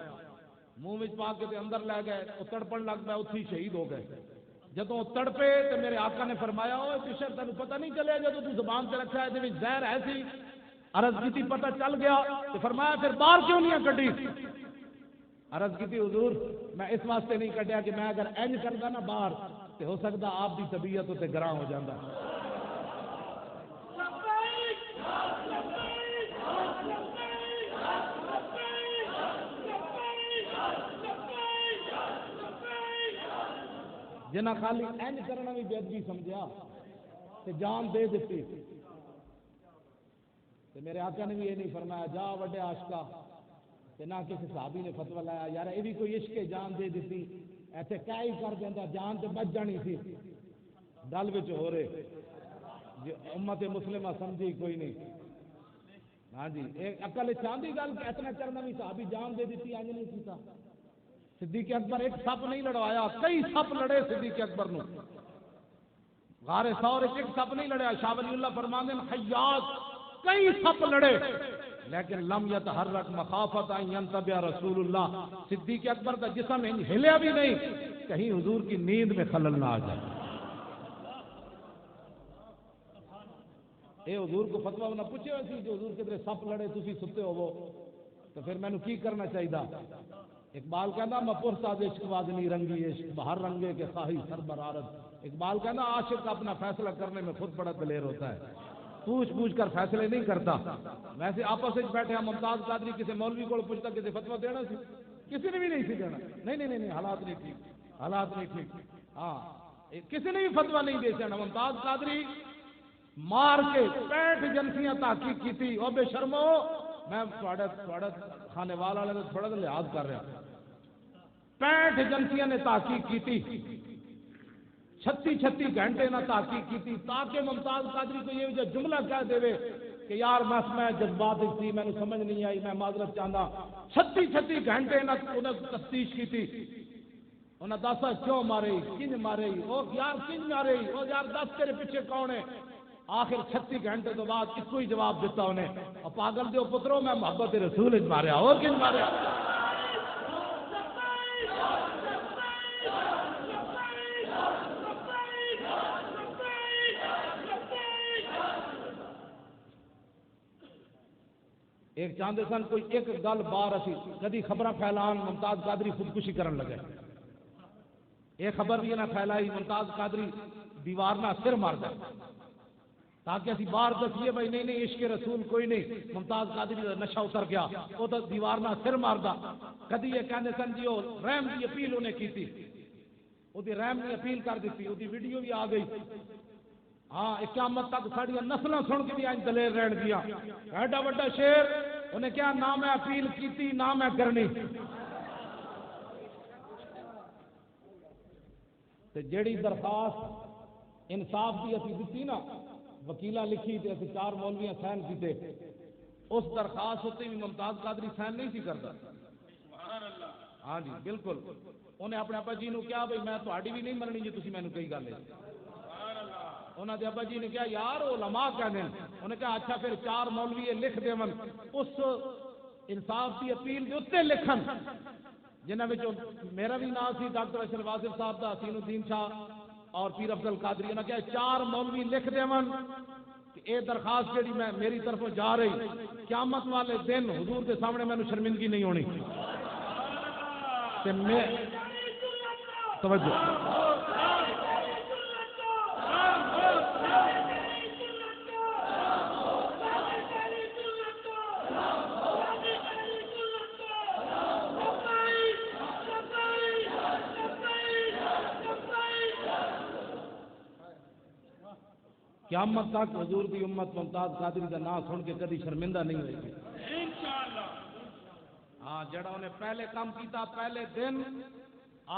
منہ وچ پا کے تے اندر لے گئے وہ تڑپن لگ پیا اتھی شہید ہو گئے. جدوں تڑپے تو میرے آقا نے فرمایا اوے بشر تینوں پتہ نہیں چلیا جدوں تو زبان تے رکھا ہے زہر ہے سی. عرض کی پتہ چل گیا تو فرمایا پھر باہر کیوں نہیں کڈی. عرض کی حضور میں اس واسطے نہیں کڈیا کہ میں اگر اینج کردا نا باہر تو ہو سکتا آپ کی طبیعت تے گراں ہو جاتا. جنہ خالی اینج کرنا بھی بے ادبی سمجھا تو جان دے دیتی. تو میرے آقا نے بھی یہ نہیں فرمایا جا وڈے عاشقا کہ نہ کسی صحابی نے فتویٰ لایا یار یہ بھی کوئی عشق جان دے دیتی ایسے کیا ہی کر دینا جان تو بچ جانی تھی. گل بچ ہو رہے جی امت مسلمہ سمجھی کوئی نہیں. ہاں جی ایک عقل چاندی گل کہ اتنا کرنا بھی صحابی جان دے دیتی آج نہیں کیتا. صدیق اکبر ایک سپ نہیں لڑوایا کئی سپ لڑے صدیق اکبر نو. غار ثور ایک سپ نہیں لڑیا. شاہ ولی اللہ فرماندے ہیں حیات کئی سپ لڑے لیکن لم یتحرک مخافت ان ینتبہ رسول اللہ. صدیق اکبر کا جسم ہلیا بھی نہیں کہیں حضور کی نیند میں خلل نہ آ جائے. اے حضور کو فتویٰ نہ پوچھے ہوئے جو حضور کدھر سپ لڑے تسی ستے ہو تو پھر مینوں کی کرنا چاہیے. اقبال کہنا میں پرساد عشق وادنی رنگی عشق باہر رنگے کے خواہی سر برارت. اقبال کہنا عاشق اپنا فیصلہ کرنے میں خود بڑا دلیر ہوتا ہے پوچھ پوچھ کر فیصلے نہیں کرتا. ویسے آپس میں بیٹھے ہیں ممتاز قادری کسی مولوی کو پوچھتا کسی فتویٰ دینا سی کسی نے بھی نہیں سی دینا. نہیں حالات نہیں ٹھیک حالات نہیں ٹھیک. ہاں کسی نے بھی فتویٰ نہیں دے سکنا. ممتاز قادری مار کے 65 ایجنسیاں تحقیق کی تھی. اور بے شرمو میں کھانے والے تھوڑا سا لحاظ کر رہا. 65 ایجنسیاں نے تحقیق کی تھی 36 گھنٹے نہ تحقیق کی تھی تاکہ ممتاز قادری کو یہ جو جملہ کہہ دے کہ یار میں جذبات تھی میں نے سمجھ نہیں آئی میں معذرت چاہتا. 36 گھنٹے نہ انہیں تفتیش کی تھی. انہیں دسا کیوں مارے کنج مارے وہ یار کنج مارے وہ یار دس تیرے پیچھے کون ہے. آخر 36 گھنٹے تو بعد اس کو ہی جواب دیتا انہیں اور پاگل دیو پترو میں محبت رسول ماریا اور کنج ماریا. ایک چاندے سن کوئی ایک گل بار اسی کدی خبر پھیلان ممتاز قادری خودکشی کرن لگے. ایک خبر بھی نہ پھیلائی ممتاز قادری دیوار نہ سر مار دے تاکہ اسی باہر دسیے بھائی نہیں عشق رسول کوئی نہیں. ممتاز قادری کا نشہ اتر گیا وہ تو دیوار نہ سر ماردا. کدی یہ کہندے سن جی وہ رحم کی اپیل انہیں کی تھی وہ رحم کی اپیل کر دیتی وہ ویڈیو بھی آ گئی. ہاں قیامت تک ساری نسل سن کے بھی آج دلیر رہن گیا. ایڈا وڈا شیر انہیں کیا نہ میں اپیل کی نہ میں کرنی. جیڑی درخواست انصاف کی اسی دیتی نا وکیلا لکھی تے اسی 4 مولویاں سائن کیتے اس درخواست ہوتے بھی ممتاز قادری سائن نہیں سی کرتا. ہاں جی بالکل انہیں اپنے ابا جی نو کیا بھائی میں تہاڈی بھی نہیں مننی جی تسی مینوں کئی گل ہے. انہوں نے ابا جی نے کہا یار علماء کہہ دیں. انہیں کہا اچھا پھر 4 مولوی یہ لکھ دے اس انصاف کی اپیل کے اتنے لکھن جنہوں میں میرا بھی نام سی ڈاکٹر اشرف واصف صاحب کا حسین الدین شاہ اور پیر افضل قادری. انہوں نے کہا 4 مولوی لکھ دے کہ اے درخواست جڑی میں میری طرف جا رہی قیامت والے دن حضور کے سامنے میں شرمندگی نہیں ہونی. توجہ قیامت تک حضور دی امت ممتاز قادری کا نام سن کے کدی شرمندہ نہیں ہوئی انشاءاللہ۔ ہاں جڑا انہیں پہلے کام کیتا پہلے دن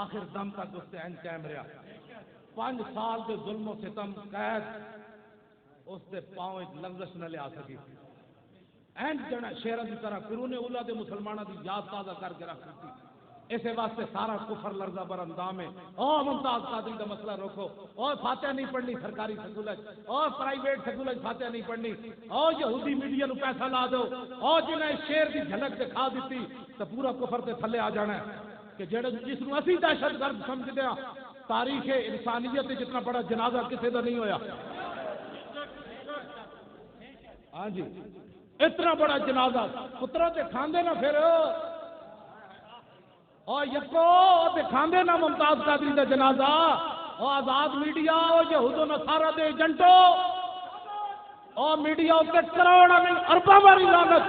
آخر دم تک اس سے این قائم رہا، 5 سال کے ظلم و ستم قید اس دے پاؤں ایک لغزش نہ لیا سکی، این جڑا شیرہ دی طرح قرون اولا دے مسلمانہ دی یاد تازہ کر کے رکھ دی، اسے واسطے سارا کفر لرزہ بر اندام ہے۔ اور ممتاز قادری کا مسئلہ روکو، اور فاتحہ نہیں پڑھنی سرکاری سکولج، اور پرائیویٹ سکولج فاتحہ نہیں پڑھنی، اور یہودی میڈیا نو پیسہ لا دو، اور جنہیں شیر کی جھلک دکھا دیتی تو پورا کفر تے تھلے آ جانا ہے کہ جڑے جس نو اسی دہشت گرد سمجھتے ہیں، تاریخ انسانیت جتنا بڑا جنازہ کسی کا نہیں ہویا۔ ہاں جی اتنا بڑا جنازہ پتروں تے کھاندے نہ پھر، اور یکو دکھاندے نہ ممتاز قادری دا جنازہ، اور آزاد میڈیا اور یہود و نصارا دے ایجنٹو اور میڈیا تے کروڑاں نہیں ارباں باری لعنت،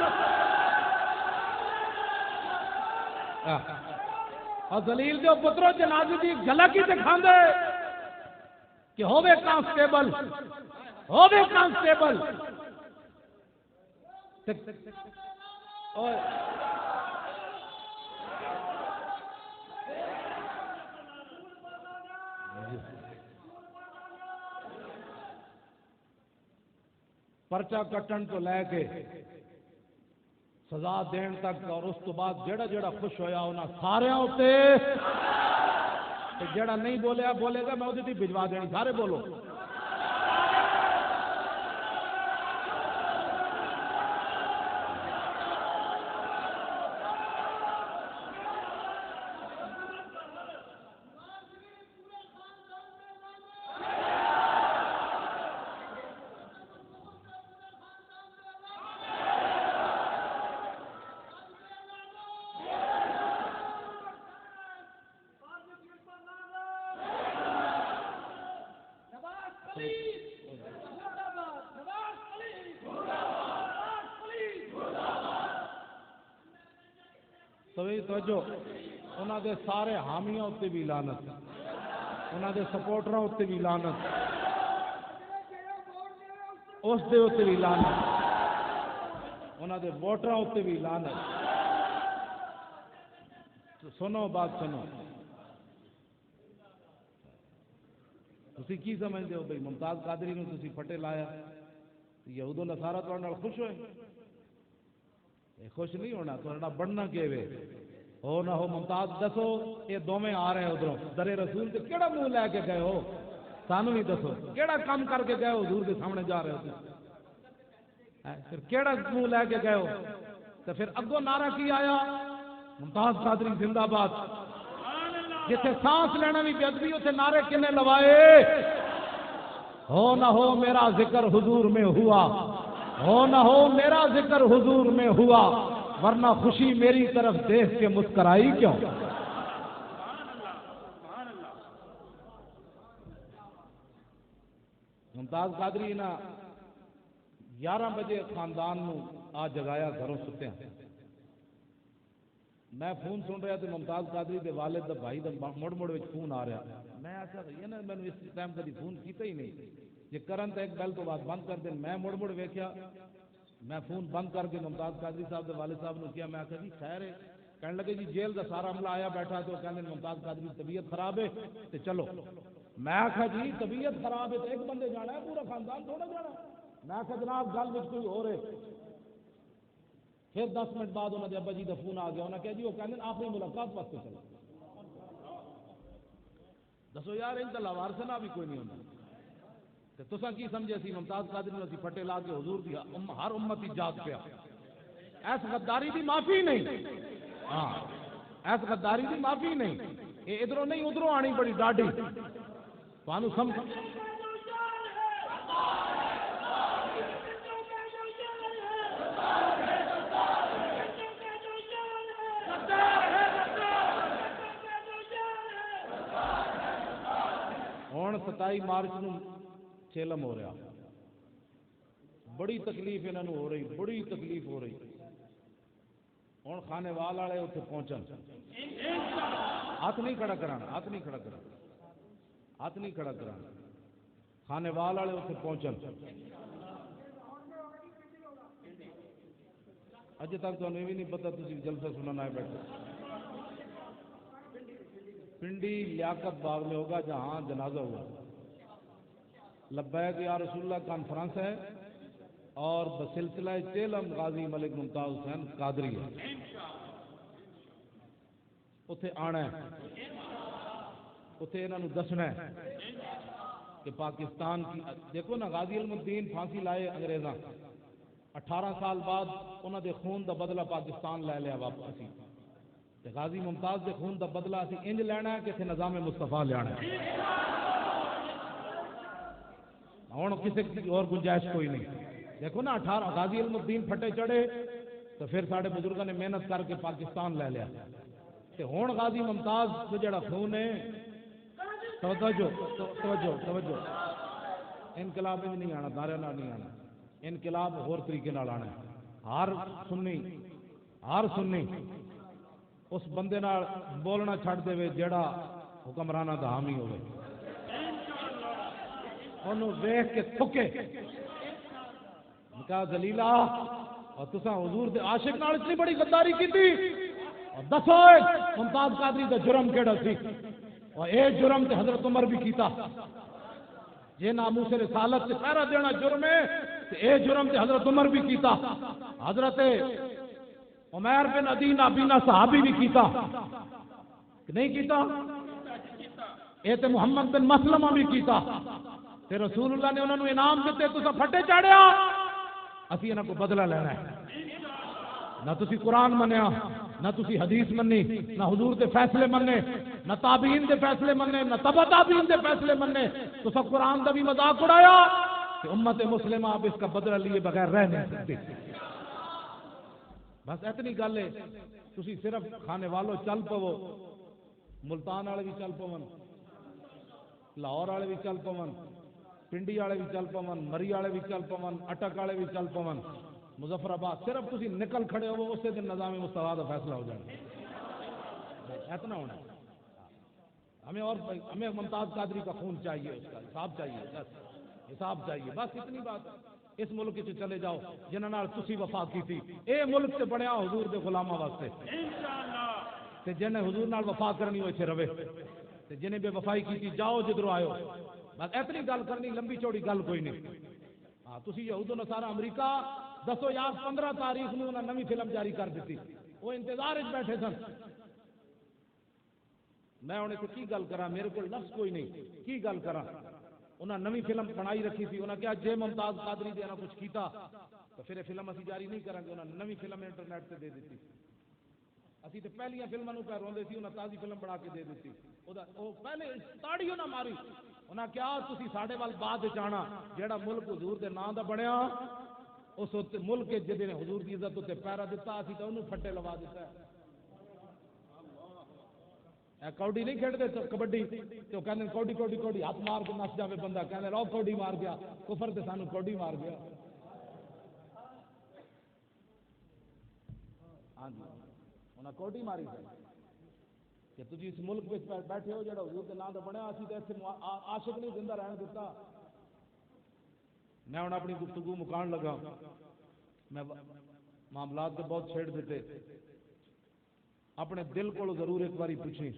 اور دلیل دے پترو جنازے دی جھلک ہی دکھاندے کہ ہووے کانسٹیبل، ہووے کانسٹیبل اور پرچہ کٹن تو لے کے سزا دین تک، اور اس تو بعد جڑا جڑا خوش ہویا انہاں سارے ہوتے جڑا نہیں بولیا بولے گا میں وہ بھجوا دینی، سارے بولو۔ توجہ انہاں دے سارے حامیاں اتنے بھی لعنت، انہاں دے سپورٹراں اتنے بھی لعنت، اس دے اتنے بھی لعنت، انہاں دے ووٹراں اتنے بھی لعنت۔ تو سنو بات سنو، تسی کی سمجھتے ہو بھئی ممتاز قادری نے تسی پھٹے لایا، یہود و نصارہ تہاڈے نال خوش ہوئے؟ خوش نہیں ہونا، تہاڈا بننا کیوے ہو نہ ہو ممتاز دسو، یہ دوویں آ رہے ہیں ادھروں در رسول تے کیڑا منہ لے کے گئے ہو؟ سانو بھی دسو کیڑا کام کر کے گئے ہو؟ حضور کے سامنے جا رہے ہو پھر کیڑا منہ لے کے گئے ہو؟ تو پھر اگوں نعرہ کی آیا ممتاز قادری زندہ باد، جتھے سانس لینا بھی بے ادبی اتنے نعرے کنے لوائے؟ ہو نہ ہو میرا ذکر حضور میں ہوا، ہو نہ ہو میرا ذکر حضور میں ہوا، ورنہ خوشی میری طرف دیکھ کے مسکرائی کیوں؟ ممتاز قادری نا 11 بجے خاندان نو آ جگایا، گھروں ستے ہیں، میں فون سن رہا تھا ممتاز قادری دے والد دا بھائی دا مڑ مڑ وچ فون آ رہا، میں آخیا یہ نا میں اس ٹائم کبھی فون کیتا ہی نہیں، یہ کرن تو ایک بیل تو بعد بند کر دیں، میں مڑ مڑ ویکھیا، میں فون بند کر کے ممتاز قادری صاحب دے والد صاحب نے کیا، میں آخیا جی خیر ہے، کہنے لگے جی جیل دا سارا عملہ آیا بیٹھا تو کہنے ممتاز قادری طبیعت خراب ہے تو چلو، میں آخیا جی طبیعت خراب ہے تو ایک بندے جانا ہے، پورا خاندان تھوڑا جانا ہے، میں آخیا جناب گل وچ کوئی ہو رہے، پھر 10 منٹ بعد انہوں نے ابا جی کا فون آ گیا، انہوں نے کہا جی وہ کہنے آخری ملاقات واسطے چلو، دسو یار ان کا لاوارسنا بھی کوئی نہیں ہوتا، تو تساں کی سمجھے سی ممتاز قادری نے اسی پھٹے لا کے حضور دی ہر امتی جاگ پیا، ایس غداری دی معافی نہیں، ہاں ایس غداری دی معافی نہیں، یہ ادھروں نہیں ادھروں آنی بڑی ڈاڈی، تانوں سمجھ ہوں 27 مارچ نو چیلم ہو رہا، بڑی تکلیف انہوں ہو رہی، بڑی تکلیف ہو رہی، ہوں کھانے وال والے اتنے پہنچن، ہاتھ نہیں کھڑا کرانا، ہاتھ نہیں کھڑا کرانا، ہاتھ نہیں کھڑا کرانا، کھانے وال والے اتنے پہنچن اجے تک تو یہ بھی نہیں پتا تھی جلسہ سننا آئے بیٹھے پنڈی لیاقت باغ میں ہوگا جہاں جنازہ ہوا لبیک یا رسول اللہ کانفرنس ہے اور بسلسلہ چیلم غازی ملک ممتاز حسین قادری ہے اتنے آنا ہے اتنے انہوں دسنا ہے کہ پاکستان کی دیکھو نا غازی علم الدین پھانسی لائے انگریزاں 18 سال بعد انہوں دے خون دا بدلہ پاکستان لے لیا واپس تے غازی ممتاز دے خون دا بدلہ اسی انج لینا ہے کہ اسے نظام مصطفیٰ لینا ہے ہوں کسی کی اور گنجائش کوئی نہیں دیکھو نا 18 غازی علم الدین پھٹے چڑھے تو پھر سارے بزرگوں نے محنت کر کے پاکستان لے لیا تے ہوں غازی ممتاز کو جڑا خون ہے توجہ توجہ توجہ انقلاب میں نہیں آنا دارے نال نہیں آنا انقلاب اور طریقے نال آنا ہر سنی اس بندے نال بولنا چھڑ دے جڑا حکمرانہ دا حامی ہوئے انہوں ویکھ کے تھکے کہا ذلیلا اور تساں حضور دے عاشق نال اتنی بڑی غداری کیتی اور دسو ممتاز قادری دا جرم کیڑا سی اور اے جرم تے حضرت عمر بھی کیتا جے ناموس رسالت سے پہرا دینا جرم ہے تے اے جرم تے حضرت عمر بھی کیتا حضرت عمیر بن عدی نابینا صحابی بھی کیتا کہ نہیں کیتا اے تے محمد بن مسلمہ بھی کیتا تے رسول اللہ نے انہوں نے انعام دیتے تو سب پھٹے چاڑیا اسی انہوں کو بدلہ لینا ہے نہ تسی قرآن منیا نہ تسی حدیث منی نہ حضور دے فیصلے مننے نہ تابعین دے فیصلے مننے نہ تبع تابعین دے فیصلے مننے تو سب قرآن دا بھی مذاق اڑایا کہ امت مسلمہ اب اس کا بدلہ لیے بغیر رہ نہیں سکتی بس اتنی گل ہے تسی صرف کھانے والوں چل پو ملتان والے بھی چل پون لاہور والے بھی چل پون پنڈی والے بھی چل پون مری والے بھی چل پون اٹک والے بھی چل پون مظفر آباد صرف تسی نکل کھڑے ہو اسی دن نظام مصطفیٰ کا فیصلہ ہو جائے اتنا ہونا ہمیں ممتاز قادری کا خون چاہیے اس کا حساب چاہیے بس حساب چاہیے بس اتنی بات اس ملک سے چلے جاؤ جنہوں نے تسی وفا کی تھی اے ملک سے بنیا حضور دے غلامہ واسطے تے جنہیں حضور نال وفا کرنی ہو اتنے رہے تے جنہیں بے وفائی کی تھی جاؤ جدھروں آئے بس اتنی گل کرنی لمبی چوڑی گل کوئی نہیں ہاں تسی یہود و نصارہ امریکہ دسو یار 15 تاریخ میں انہوں نے نئی فلم جاری کر دیتی وہ انتظار بیٹھے سن میں انہیں تو کی گل کرا میرے کو لفظ کوئی نہیں کی گل کرا انہوں نے نئی فلم بنائی رکھی تھی انہوں نے کہا جے ممتاز قادری دے نہ کچھ کیتا تو پھر فلم اسی جاری نہیں کریں گے انہوں نے نئی فلم انٹرنیٹ سے دے دیتی اسی تو پہلیاں فلموں پہ روندے سی انہوں نے تازی فلم بنا کے دے دیتی وہ پہلے تاڑی نہ ماری انہوں نے کہا تسی ساڈے وال بعد آنا جہاں ملک حضور دے نام دا بنیا اس ملک جہاں نے حضور کی عزت اتنے پیرا دیتا اسی تو انہوں پھٹے لوا دیتا ہے کوڈی نہیں کھیلتے تو کبڈی تو کہتے کوڈی کوڈی کوڈی ہاتھ مار کے نس جائے بندہ کہتے رو کوڈی مار گیا کفر تے سانو کوڈی مار گیا ہاں جی انہیں کوڈی ماری کہ تجھے اس ملک میں بیٹھے ہو جڑا حضور کے نام تو بنیا اسی تو ایسے عاشق نہیں زندہ رہن دیتا میں ہوں اپنی گفتگو مکان لگا میں معاملات کے بہت چھیڑ دیتے اپنے دل کو ضرور ایک باری پوچھیں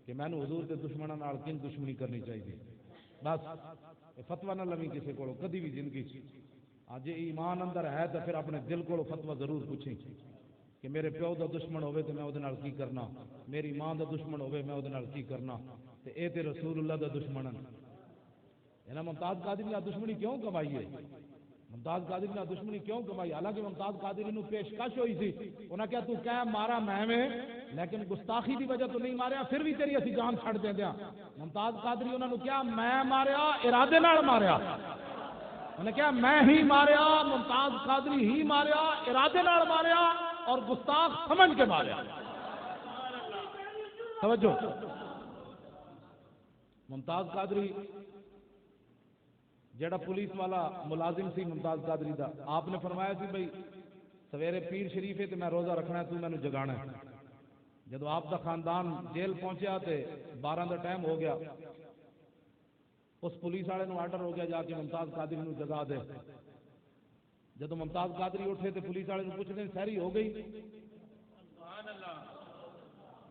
کہ میں نے حضور کے دشمنوں نال کن دشمنی کرنی چاہیے بس فتویٰ نہ لویں کسی کو کدی بھی زندگی جی ایمان اندر ہے تو پھر اپنے دل کو فتویٰ ضرور پوچھیں کہ میرے پیو دا دشمن ہوئے تو میں وہ کی کرنا میری ماں دا دشمن ہوئے میں وہ کی کرنا تو اے تے رسول اللہ دا دشمن ہے ممتاز قادری نے دشمنی کیوں کمائی ہے ممتاز قادری نے دشمنی کیوں کمائی حالانکہ ممتاز قادری نے پیشکش ہوئی تھی انہاں کیا تو کہہ مارا میں لیکن گستاخی دی وجہ تو نہیں ماریا پھر بھی تیری اسی جان چھڑ دیں دیا ممتاز قادری انہوں نے کیا میں ماریا ارادے نال ماریا انہیں کیا میں ہی ماریا ممتاز قادری ہی ماریا ارادے نال ماریا اور گستاخ سمجھ کے ماریا توجہ ممتاز قادری جڑا پولیس والا ملازم سی ممتاز قادری دا آپ نے فرمایا سی بھائی سویرے پیر شریف ہے تو میں روزہ رکھنا ہے تو میں نے جگانا ہے جب آپ دا خاندان جیل پہنچیا تے 12 دا ٹائم ہو گیا اس پولیس والے نو آرڈر ہو گیا جا کے ممتاز قادری نو جگا دے. جدو ممتاز قادری اٹھے تو پولیس والے نو پوچھتے سحری ہو گئی؟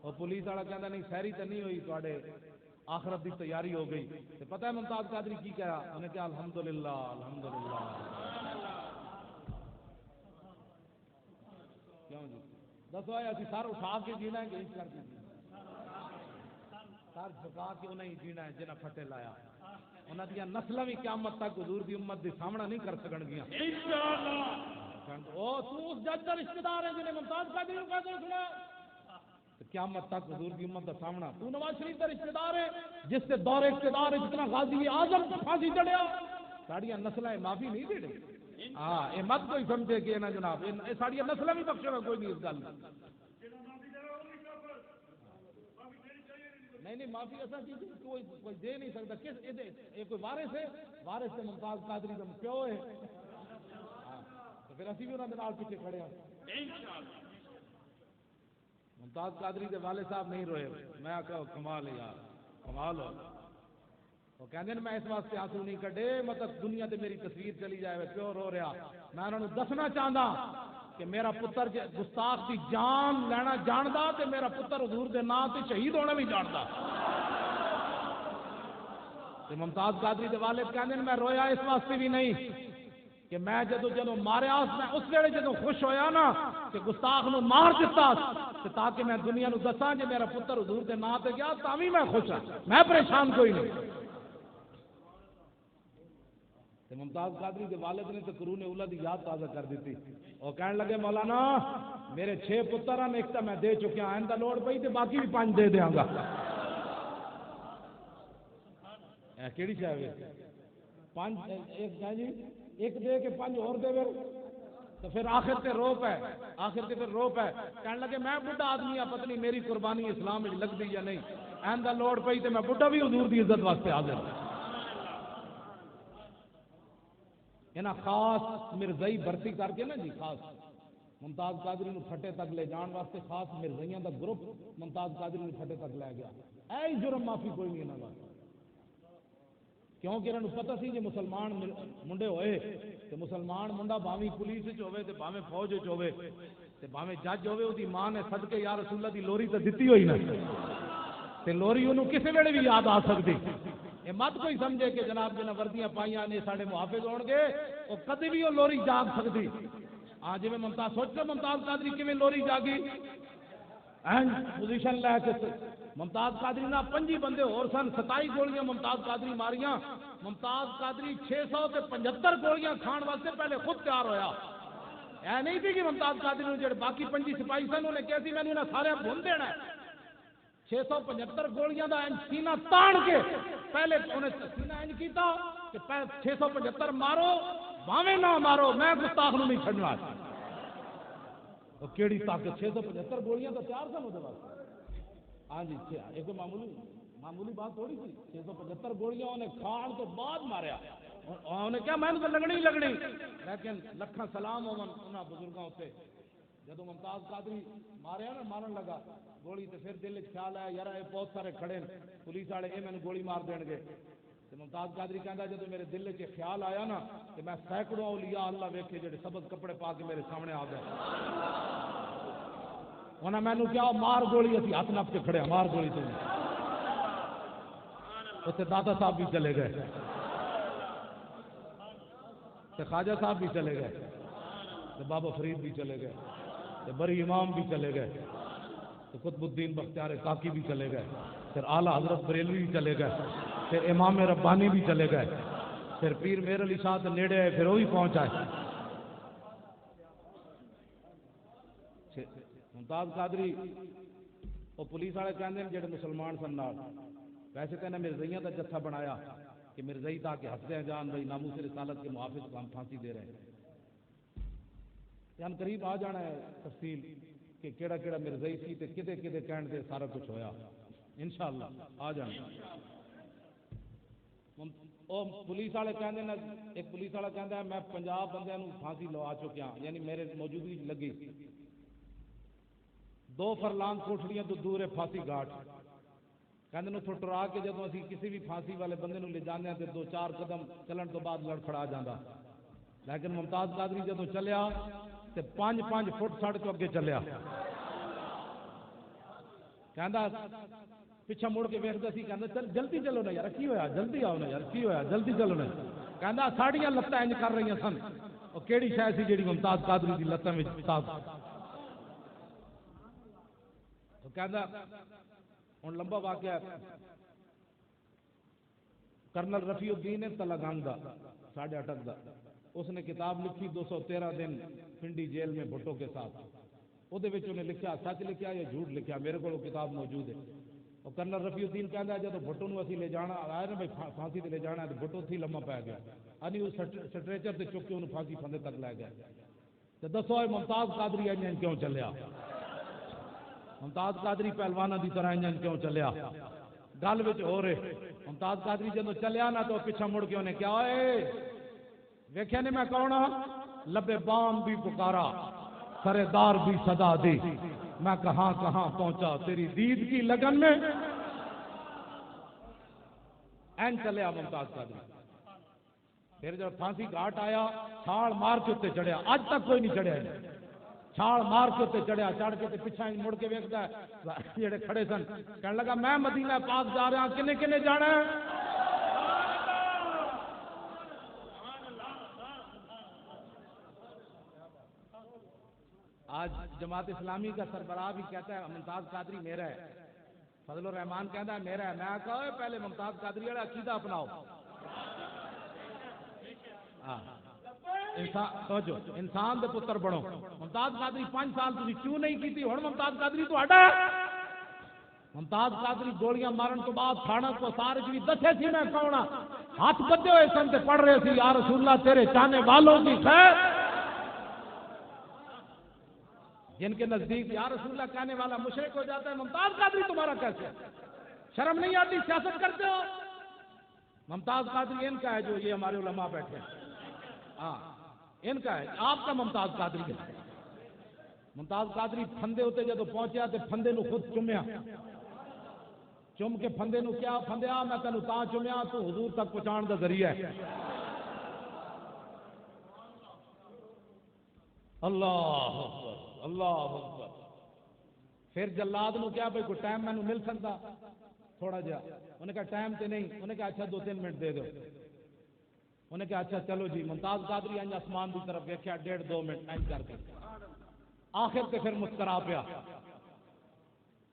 اور پولیس والا کہتا نہیں سحری تو نہیں ہوئی، تواڈے آخرت کی تیاری ہو گئی. تو پتہ ہے ممتاز قادری کی کہا؟ انہیں کہا الحمدللہ الحمدللہ. کیوں جی دسو اسی سر اٹھا کے جینا ہے کہ اس کر کے سر جھکا کے انہیں جینا ہے جنہیں پھٹے لایا. انہاں دیا نسلاں بھی قیامت تک حضور دی امت دی سامنا نہیں کر سکن گیاں انشاءاللہ. او تو اس جج دا رشتہ دار ہے جنہیں ممتاز قادری نو کہتے سنا قیامت تک حضور کی امت کا سامنا. تو نواز شریف کا رشتہ دار ہے جس سے دور اقتدار جتنا غازی اعظم کو پھانسی چڑھیا. ساڑیاں نسلیں معافی نہیں دے رہے. ہاں یہ مت کوئی سمجھے کہ نا جناب یہ ساڑیاں نسلیں بھی بخشے گا کوئی نہیں اس گل نہیں معافی ایسا چیز کوئی دے نہیں سکتا. کس یہ کوئی وارث ہے؟ وارث سے ممتاز قادری کا پیو ہے. تو پھر اسی بھی انہوں نے پیچھے کھڑے ہیں. ممتاز قادری کے والد صاحب نہیں روئے. میں کہا کمال ہے یار کمال ہو. وہ کہتے ہیں میں اس واسطے آنسو نہیں کڈے مطلب دنیا تے میری تصویر چلی جائے پیو رو رہا. میں انہوں نے دسنا چاہتا کہ میرا پتر گستاخ دی جان لینا جاندا تے میرا پتر حضور دے نام تے شہید ہونا بھی جاندا. تے ممتاز قادری دے والد کہتے ہیں میں رویا اس واسطے بھی نہیں کہ میں جدو ماریا میں اس ویلے جدو خوش ہویا نا کہ گستاخ نو مار دیتا تاکہ میں دنیا نو دساں کہ میرا پتر حضور دے نام تے گیا تاوی میں خوش ہوں. میں پریشان کوئی نہیں. ممتاز قادری کے والد نے تو قرون اولا دی یاد تازہ کر دیتی. اور کہنے لگے مولانا میرے 6 پتر ہیں ایک تو میں دے چکیا آئندہ لوڑ پئی تو باقی بھی 5 دے دیاں گا. کیڑی شاہ 5 جی ایک دے کے 5 اور دے تو پھر آخر تے روپ ہے. آخر تے پھر روپ ہے. کہنے لگے میں بڈھا آدمی ہاں پتہ نہیں میری قربانی اسلام میں لگ دی یا نہیں. آئندہ لوڑ پئی تو میں بڈھا بھی حضور دی عزت واسطے حاضر ہوں. یہاں خاص مرزائی بھرتی کر کے نا جی خاص ممتاز قادری نو پھٹے تک لے جان واسطے خاص مرزائیاں دا گروپ ممتاز قادری نو پھٹے تک لے گیا. اے جرم معافی کوئی نہیں انہاں دا کیونکہ انہوں نے پتہ سی جی مسلمان منڈے ہوئے تو مسلمان منڈا بھاویں پولیس ہوئے تو بھاویں فوج ہوئے تو بھاویں جج ہوئے وہ ماں نے صدقے یا رسول اللہ دی لوری تو دیتی ہوئی نا تے لوری انہوں کسی ویلے بھی یاد آ سکتی. یہ مت کوئی سمجھے کہ جناب جنہیں وردیاں پائیاں نے سارے محافظ ہون گے وہ کدی بھی وہ لوری جاگ سکتی. ہاں جی میں ممتاز سوچتے ممتاز قادری کیویں لوری جاگی پوزیشن لے کے ممتاز قادری نہ 5 بندے اور سن 27 گولیاں ممتاز قادری ماریاں. ممتاز قادری 675 گولیاں کھان واسطے پہلے خود تیار ہویا. اے نہیں تھی کہ ممتاز قادری نے جڑے باقی 5 سپاہی سن انہیں کہتی میں نے سارے بھون دینا ہے. 675 گولیاں دا سینہ تان کے پہلے انہیں سینہ انج کیتا کہ 675 مارو باویں نہ مارو میں گستاخ نو نہیں چھڈنا. وہ کیڑی طاقت 675 گولیاں تو تیار سن وہ واسطے. ہاں جی ایک معمولی بات تھوڑی سی. 675 گولیاں انہیں کھان تو بعد ماریا. انہیں کیا میں نے تو لگنی ہی لگنی لیکن لکھاں سلام انہاں بزرگاں اتنے جدو ممتاز قادری ماریا نا مارن لگا گولی تو پھر دل خیال آیا یار یہ بہت سارے کھڑے پولیس والے یہ مینوں گولی مار دین گے. ممتاز قادری کہندا جدو میرے دل چ خیال آیا نا کہ میں سینکڑوں اولیاء اللہ ویکھے جڑے سبز کپڑے پا کے میرے سامنے آ گئے. انہاں مینوں کیا مار گولی اسی ہاتھ نپ کے کھڑے مار گولی تو اتنے دادا صاحب بھی چلے گئے تے خواجہ صاحب بھی چلے گئے تے بابا فرید بھی چلے گئے تے بری امام بھی چلے گئے تے قطب الدین بختیار کاکی بھی چلے گئے پھر اعلیٰ حضرت بریلوی بھی چلے گئے پھر امام ربانی بھی چلے گئے پھر پیر میر علی شاہ نیڑے آئے پھر وہ بھی پہنچ آئے. ممتاز قادری وہ پولیس والے کہتے ہیں جڑے مسلمان سن نال ویسے تو انہیں مرزائیاں کا جتھا بنایا کہ مرزائی تاکہ ہنستے ہیں جان بھائی ناموس رسالت کے محافظ کو ہم پھانسی دے رہے ہیں. یعنی قریب آ جانا ہے تفصیل کہ کیڑا کیڑا مرزائی سی تے کدے کدے کہن دے سارا کچھ ہویا انشاءاللہ آ جانا. پولیس والے کہتے ہیں ایک پولیس والا کہتا ہے میں 50 بندے پھانسی لوا چکیا یعنی میرے موجودگی لگی 2 فرلانگ کوٹھڑیاں تو دور ہے پھانسی گھاٹ کہندے اتوں ٹرا کے جدوں اسی کسی بھی پھانسی والے بندے نو لے جانے تے 2-4 قدم چلن تو بعد لڑکھڑا جاندا، لیکن ممتاز قادری جدوں چلیا تے 5-5 فٹ سڑ تو اگے چلیا، کہندا پیچھے مڑ کے ویکھدا سی، کہندا چل جلدی چلو نا یار، کی ہویا جلدی آؤ نا یار، کی ہویا جلدی چلو نا، کہندا ساڑیاں لتاں انج کر رہی سن، او کیڑی شے سی جیڑی ممتاز قادری دی لتاں وچ طاقت، تو کہندا ہن لمبا واقعہ ہے، کرنل رفیع الدین تلگنگ دا 8.5 دا، اس نے کتاب لکھی 213 دن پنڈی جیل میں بھٹو کے ساتھ، وہ نے لکھا سچ لکھا یا جھوٹ لکھا، میرے کو کتاب موجود ہے۔ اور کرنل رفیع الدین کہندا جب بھٹو نو اسی لے جانا آیا نا بھائی پھانسی تے لے جانا تو بھٹو تھی لمبا پی گیا، انی اس سٹریچر تے چک کے انہوں پھانسی پھندے تک لے گیا، تو دسو اے ممتاز قادری انجن کیوں چلیا؟ ممتاز قادری پہلوانا دی طرح انجن کیوں چلیا؟ گل وچ ہو رہے ممتاز قادری جدوں چلیا نا تو پیچھے مڑ کے انہیں کیا اے ویکھیا نے میں کون ہاں؟ لبے بام بھی پکارا سرے دار بھی صدا دی، میں کہاں کہاں پہنچا تیری دید کی لگن میں، این چلیا ممتاز قادری۔ پھر جب پھانسی گھاٹ آیا چھال مار کے اتنے چڑھیا، اج تک کوئی نہیں چڑھیا، چھال مار کے اتنے چڑھیا، چڑھ کے پیچھا مڑ کے ویکھدا ہے جڑے کھڑے سن، کہنے لگا میں مدینہ پاک جا رہا، کنے کنے جانا ہے؟ آج جماعت اسلامی کا سربراہ بھی کہتا ہے ممتاز قادری میرا ہے، فضل الرحمان کہتا ہے میرا ہے، میں کہا پہلے ممتاز قادری والا عقیدہ اپناؤ۔ انسان دے پتر بنو، ممتاز قادری 5 سال تھی کیوں نہیں کی، ہوں ممتاز قادری تو ہٹا ہے۔ ممتاز قادری گولیاں مارن تو بعد تھانہ کو سارے جی دسے سی میں کون ہاں، ہاتھ بدے ہوئے سن تے پڑھ رہے سی یا رسول اللہ تیرے چاہنے والوں کی خیر، جن کے نزدیک یا رسول اللہ کہنے والا مشرک ہو جاتا ہے، ممتاز قادری تمہارا کیسے؟ شرم نہیں آتی سیاست کرتے ہو؟ ممتاز قادری ان کا ہے جو یہ ہمارے علماء بیٹھے ہیں، ہاں ان کا ہے، آپ کا ممتاز قادری ہے۔ ممتاز قادری پھندے ہوتے جب پہنچیا تو پھندے نو خود چومیا، چوم کے پھندے نو کیا پھندیا میں تینوں تاں چومیا تو حضور تک پہنچان دا ذریعہ ہے۔ اللہ اکبر اللہ اکبر۔ پھر جلاد نو کیا بھائی کوئی ٹائم مینوں مل سکتا تھوڑا جہا، انہیں کہا ٹائم تے نہیں، انہیں کہا اچھا 2-3 منٹ دے دو، انہیں کہا اچھا چلو جی۔ ممتاز قادری انج آسمان کی طرف دیکھا 1.5-2 منٹ انج کر کے، آخر تے پھر مسکرا پیا،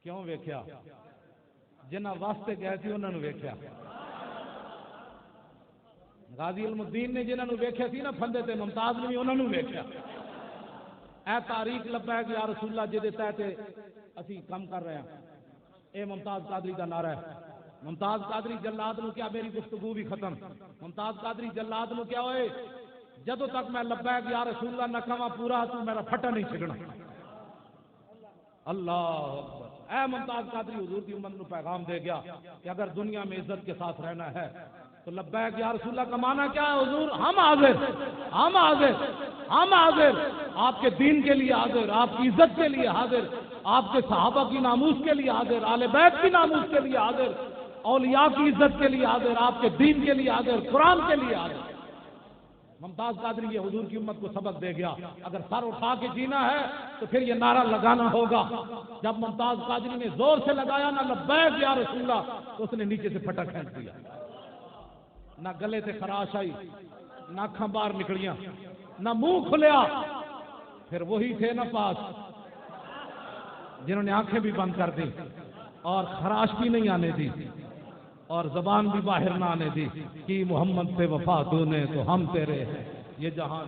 کیوں ویکھیا؟ جنہ واسطے گئے تھی انہوں نے ویکھیا، غازی علم الدین نے جنہوں نے ویکھیا سی نا پھندے تے، ممتاز نے بھی انہوں نے ویکھیا۔ اے تاریخ لبا ہے کہ یا رسول اللہ جے دیتا ہے تے اسی کم کر رہے ہیں، اے ممتاز قادری کا نعرہ ہے۔ ممتاز قادری جلاد نو کیا میری گفتگو بھی ختم، ممتاز قادری جلاد نو کیا ہوئے جدو تک میں لبا ہے کہ یا رسول اللہ نہ کھاواں پورا تو میرا پھٹا نہیں چھکنا۔ اللہ اکبر۔ اے ممتاز قادری حضور کی امت نو پیغام دے گیا کہ اگر دنیا میں عزت کے ساتھ رہنا ہے تو لبیک یا رسول اللہ کا معنی کیا ہے حضور؟ ہم حاضر، ہم حاضر، ہم حاضر، آپ کے دین کے لیے حاضر، آپ کی عزت کے لیے حاضر، آپ کے صحابہ کی ناموس کے لیے حاضر، آل بیت کی ناموس کے لیے حاضر، اولیاء کی عزت کے لیے حاضر، آپ کے دین کے لیے حاضر، قرآن کے لیے حاضر۔ ممتاز قادری یہ حضور کی امت کو سبق دے گیا، اگر سر اٹھا کے جینا ہے تو پھر یہ نعرہ لگانا ہوگا۔ جب ممتاز قادری نے زور سے لگایا نا لبیک یا رسول اللہ، تو اس نے نیچے سے پھٹا کھینچ دیا، نہ گلے سے خراش آئی، نہ اکھاں باہر نکلیاں، نہ منہ کھلیا۔ پھر وہی تھے نا پاس جنہوں نے آنکھیں بھی بند کر دی اور خراش بھی نہیں آنے دی اور زبان بھی باہر نہ آنے دی کہ محمد سے وفا تو نے تو ہم تیرے ہیں، یہ جہاں